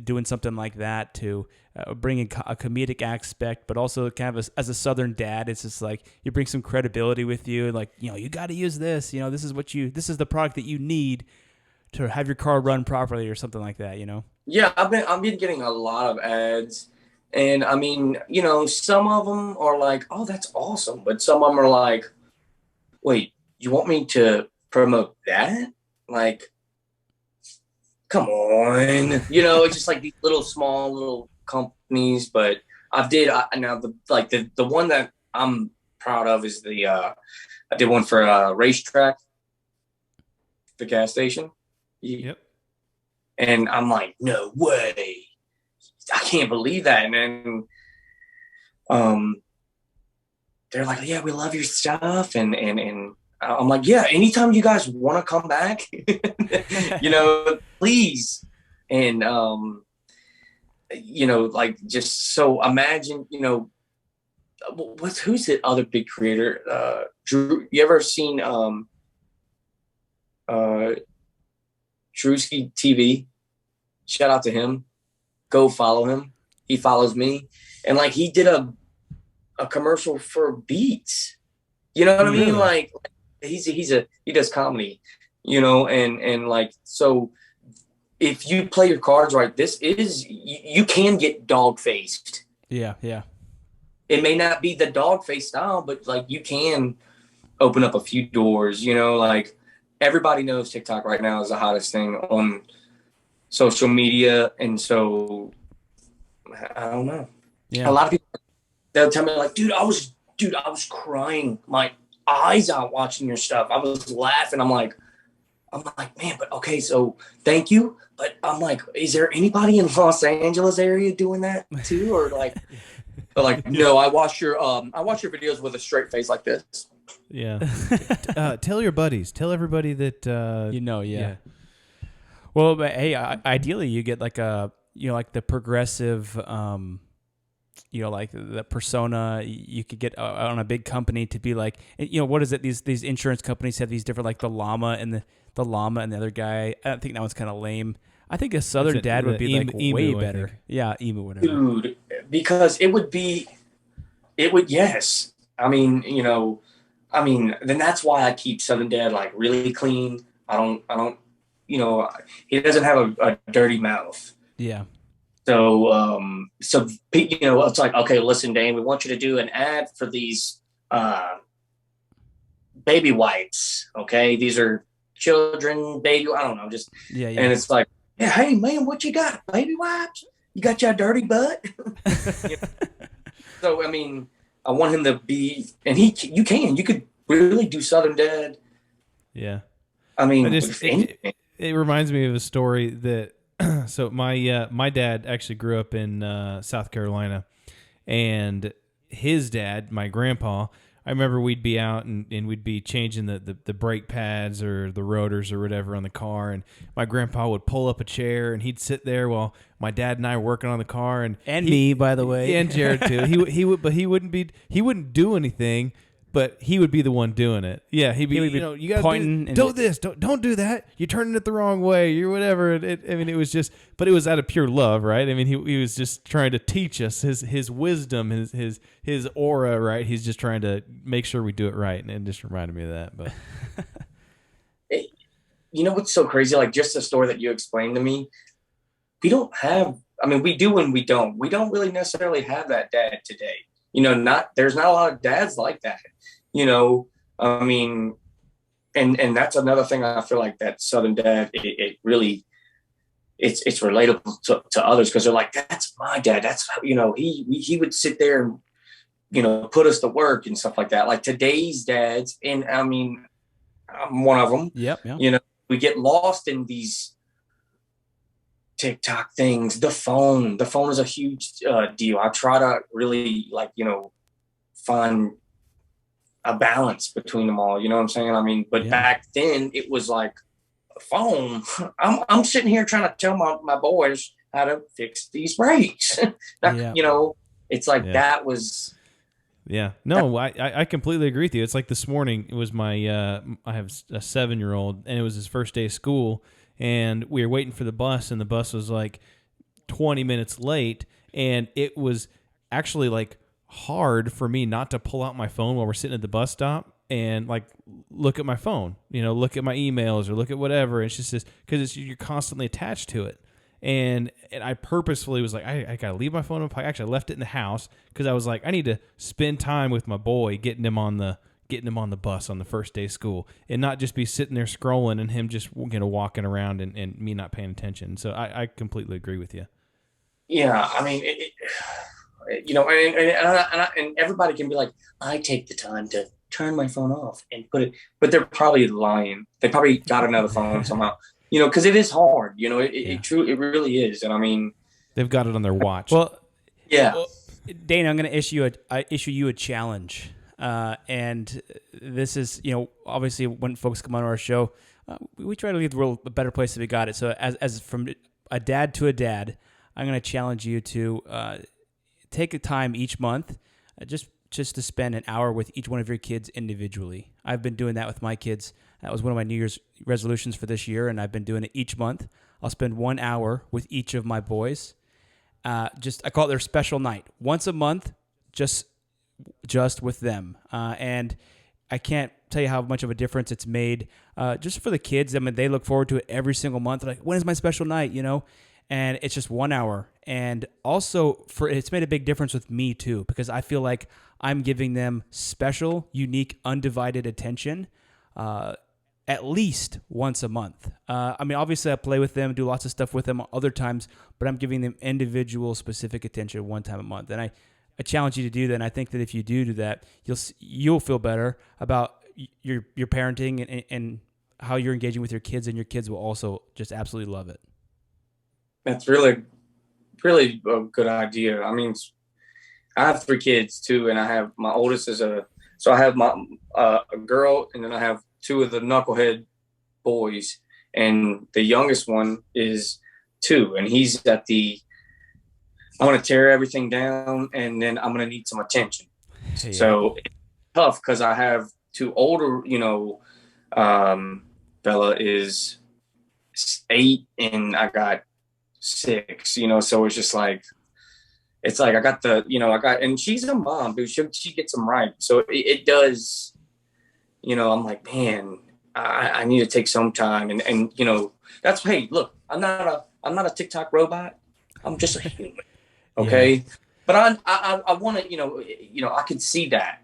doing something like that to bring in a comedic aspect, but also kind of as a Southern dad, it's just like you bring some credibility with you. Like, you got to use this. This is the product that you need to have your car run properly or something like that. Yeah, I've been getting a lot of ads, and I mean, some of them are like, oh, that's awesome, but some of them are like, wait, you want me to promote that? Like. Come on, it's just like these small little companies. But now the one that I'm proud of is I did one for a racetrack, the gas station. Yep. And I'm like, no way, I can't believe that. And then, they're like, yeah, we love your stuff, and I'm like, yeah, anytime you guys want to come back, please. And, like just so imagine, who's the other big creator? Drew, you ever seen Drewski TV? Shout out to him. Go follow him. He follows me. And like he did a commercial for Beats. You know what I mean? Like, he does comedy, and like, so if you play your cards right, you can get dog faced. Yeah. It may not be the dog face style, but like you can open up a few doors, like everybody knows TikTok right now is the hottest thing on social media. And so I don't know. Yeah. A lot of people, they'll tell me like, dude, I was crying my eyes out watching your stuff. I was laughing. I'm like, man, but okay, so thank you. But I'm like, is there anybody in Los Angeles area doing that too? Or like, no, I watch your videos with a straight face like this. Yeah. Tell your buddies. Tell everybody that yeah. Well, but hey, ideally you get like like the progressive like the persona you could get on a big company to be like, what is it? These insurance companies have these different, like the llama and the other guy. I think that one's kind of lame. I think a Southern dad would be like way better. Yeah, emu, whatever. Dude, because it would, yes. I mean, then that's why I keep Southern Dad like really clean. he doesn't have a dirty mouth. Yeah. So, it's like, okay, listen, Dane, we want you to do an ad for these baby wipes. Okay, these are children, baby. I don't know, just Yeah. And it's like, yeah, hey man, what you got? Baby wipes? You got your dirty butt? So I mean, I want him to be, and you could really do Southern Dad. Yeah. I mean, it reminds me of a story that so my dad actually grew up in South Carolina, and his dad, my grandpa, I remember we'd be out and we'd be changing the brake pads or the rotors or whatever on the car, and my grandpa would pull up a chair and he'd sit there while my dad and I were working on the car, and me, by the way, and Jared too. He wouldn't do anything, but he would be the one doing it. Yeah, he'd be you got pointing. Don't do that. You're turning it the wrong way. You're whatever. It was just, but it was out of pure love, right? I mean, he was just trying to teach us his wisdom, his aura, right? He's just trying to make sure we do it right, and it just reminded me of that. But you know what's so crazy? Like just the story that you explained to me, we don't have. I mean, we do and we don't. We don't really necessarily have that dad today. There's not a lot of dads like that. I mean, and that's another thing I feel like that Southern Dad, it really, it's relatable to others, because they're like, that's my dad. That's, he would sit there and, put us to work and stuff like that. Like today's dads, and I mean, I'm one of them. Yep. Yeah. We get lost in these TikTok things. The phone is a huge deal. I try to really find a balance between them all. You know what I'm saying? I mean, but back then it was like a phone. I'm sitting here trying to tell my boys how to fix these brakes. It's like that was. Yeah, no, I completely agree with you. It's like this morning, it was my, I have a 7-year-old, and it was his first day of school, and we were waiting for the bus, and the bus was like 20 minutes late, and it was actually like hard for me not to pull out my phone while we're sitting at the bus stop and like look at my phone, look at my emails or look at whatever. It's just because you're constantly attached to it. And I purposefully was like, I gotta leave my phone in my pocket. Actually, I left it in the house because I was like, I need to spend time with my boy, getting him on the bus on the first day of school, and not just be sitting there scrolling and him just walking around and me not paying attention. So I completely agree with you. Yeah, I mean, and everybody can be like, I take the time to turn my phone off and put it, but they're probably lying. They probably got another phone somehow, because it is hard. It really is. And I mean, they've got it on their watch. Well, yeah. Well, Dane, I'm going to issue you a challenge. And this is, obviously when folks come on our show, we try to leave the world a better place than we got it. So as from a dad to a dad, I'm going to challenge you to take a time each month just to spend an hour with each one of your kids individually. I've been doing that with my kids. That was one of my New Year's resolutions for this year, and I've been doing it each month. I'll spend 1 hour with each of my boys. I call it their special night. Once a month, just with them. And I can't tell you how much of a difference it's made just for the kids. I mean, they look forward to it every single month. They're like, when is my special night, And it's just 1 hour. And also, it's made a big difference with me, too, because I feel like I'm giving them special, unique, undivided attention at least once a month. I mean, obviously, I play with them, do lots of stuff with them other times, but I'm giving them individual, specific attention one time a month. And I challenge you to do that, and I think that if you do that, you'll feel better about your parenting and how you're engaging with your kids, and your kids will also just absolutely love it. That's really, really a good idea. I mean, I have 3 kids too, and I have my oldest so I have my a girl, and then I have 2 of the knucklehead boys, and the youngest one is 2, and he's at I want to tear everything down, and then I'm going to need some attention. Yeah. So it's tough because I have 2 older, Bella is 8 and I got 6, so it's just like, it's like I got and she's a mom, dude. She gets them right. So it does, I'm like, man, I need to take some time and you know, that's, hey, look, I'm not a TikTok robot. I'm just a human. Okay. Yeah. But I want to, you know, I can see that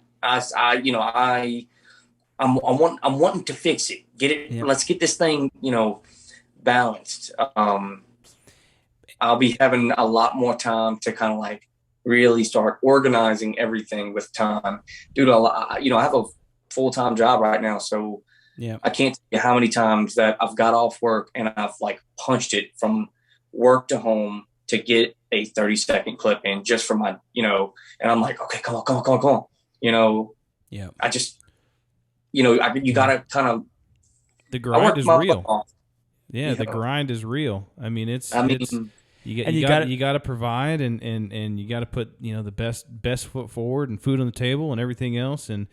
you know, I'm wanting to fix it, get it. Yep. Let's get this thing, you know, balanced. I'll be having a lot more time to kind of like really start organizing everything with time. Dude, you know, I have a full-time job right now, so yeah, I can't tell you how many times that I've got off work and I've like punched it from work to home to get a 30-second clip in just for my, you know, and I'm like, okay, come on. You know, yeah, I just, you know, you gotta kind of, the grind is real. Yeah, the grind is real. I mean, you got to provide and you got to put, you know, the best foot forward and food on the table and everything else, and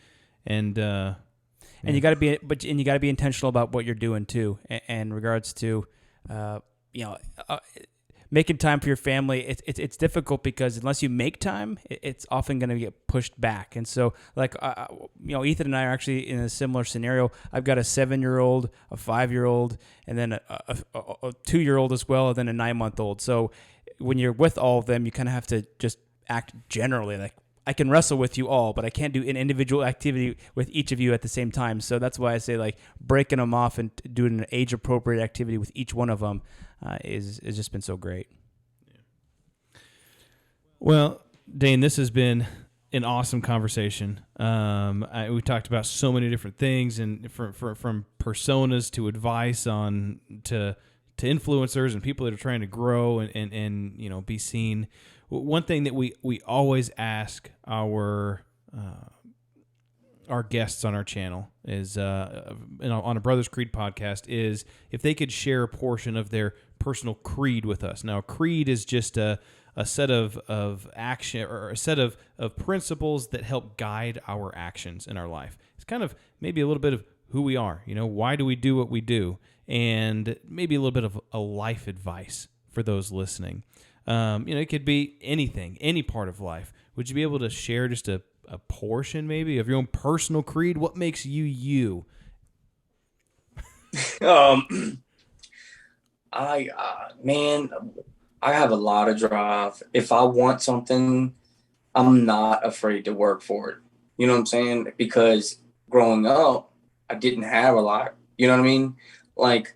you got to be intentional about what you're doing too. And in regards to, you know, making time for your family, it's difficult because unless you make time, it's often going to get pushed back. And so, like, you know, Ethan and I are actually in a similar scenario. I've got a 7-year-old, a 5-year-old, and then a 2-year-old as well, and then a 9-month-old. So when you're with all of them, you kind of have to just act generally. Like, I can wrestle with you all, but I can't do an individual activity with each of you at the same time. So that's why I say, like, breaking them off and doing an age-appropriate activity with each one of them is just been so great. Yeah. Well, Dane, this has been an awesome conversation. We talked about so many different things, and from personas to advice to influencers and people that are trying to grow and you know, be seen. One thing that we always ask our guests on our channel is on a Brothers Creed podcast is if they could share a portion of their personal creed with us. Now, a creed is just a set of action or a set of principles that help guide our actions in our life. It's kind of maybe a little bit of who we are. You know, why do we do what we do? And maybe a little bit of a life advice for those listening. You know, it could be anything, any part of life. Would you be able to share just a portion maybe of your own personal creed? What makes you you? Man, I have a lot of drive. If I want something, I'm not afraid to work for it. You know what I'm saying? Because growing up, I didn't have a lot. You know what I mean? Like,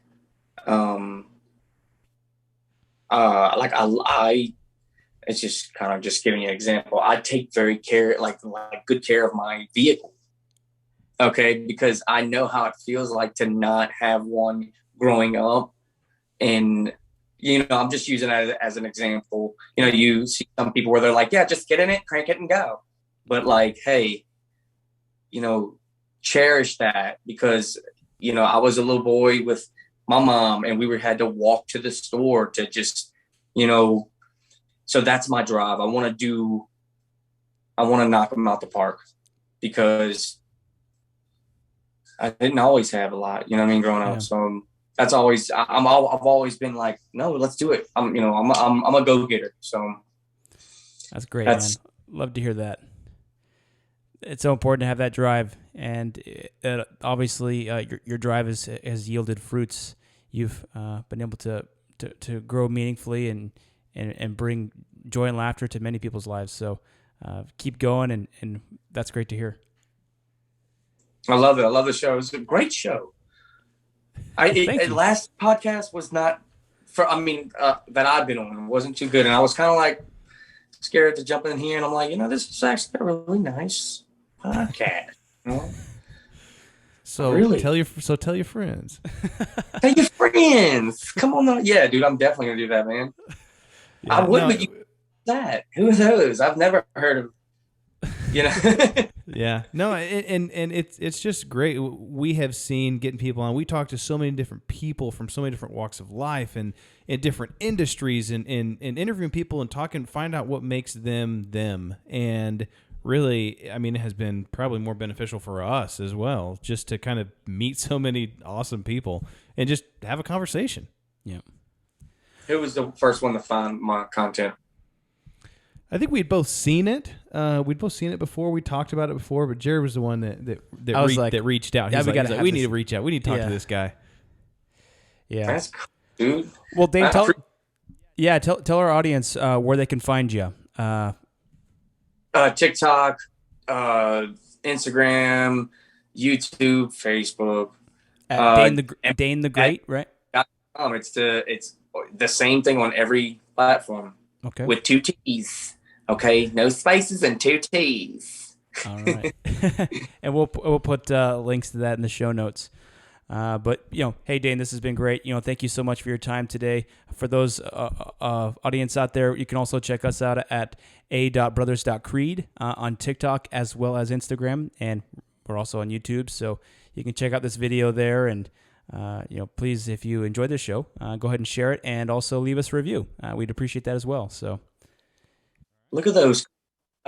it's just kind of just giving you an example. I take good care of my vehicle. Okay. Because I know how it feels like to not have one growing up. And, you know, I'm just using that as an example. You know, you see some people where they're like, yeah, just get in it, crank it and go. But like, hey, you know, cherish that because, you know, I was a little boy with my mom and we had to walk to the store to just, you know, so that's my drive. I want to knock them out the park because I didn't always have a lot, you know what I mean, growing up. So that's always, I've always been like, no, let's do it. I'm a go-getter. So that's great, man. Love to hear that. It's so important to have that drive, and obviously your drive has yielded fruits. You've been able to grow meaningfully and bring joy and laughter to many people's lives. So keep going, and that's great to hear. I love it. I love the show. It's a great show. Last podcast was not that I've been on wasn't too good, and I was kind of like scared to jump in here, and I'm like, you know, this is actually a really nice podcast. You know? So really? Tell your friends. Tell your friends. Come on, yeah, dude, I'm definitely gonna do that, man. Yeah, I would, but that who are those? I've never heard of. You know. Yeah. No, and it's just great. We have seen getting people on. We talk to so many different people from so many different walks of life and in different industries and interviewing people and find out what makes them them. And really, I mean, it has been probably more beneficial for us as well, just to kind of meet so many awesome people and just have a conversation. Yeah. Who was the first one to find my content? I think we'd both seen it. We'd both seen it before. We talked about it before, but Jared was the one that reached out. He's like, we need to reach out. We need to talk to this guy. Yeah. That's cool, dude. Well, Dane, tell our audience where they can find you. TikTok, Instagram, YouTube, Facebook. Dane the Great, right? It's the same thing on every platform. Okay. With 2 T's. Okay, no spaces and 2 T's. All right. And we'll put links to that in the show notes. But hey Dane, this has been great. Thank you so much for your time today. For those audience out there, you can also check us out at a.brothers.creed on TikTok as well as Instagram, and we're also on YouTube, so you can check out this video there. And please, if you enjoyed this show, go ahead and share it, and also leave us a review. We'd appreciate that as well. So, look at those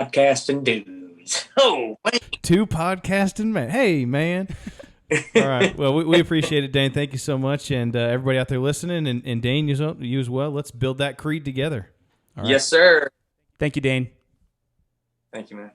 podcasting dudes. Oh, man. 2 podcasting man. Hey, man. All right. Well, we appreciate it, Dane. Thank you so much, and everybody out there listening, and Dane, you as well. Let's build that creed together. All right. Yes, sir. Thank you, Dane. Thank you, man.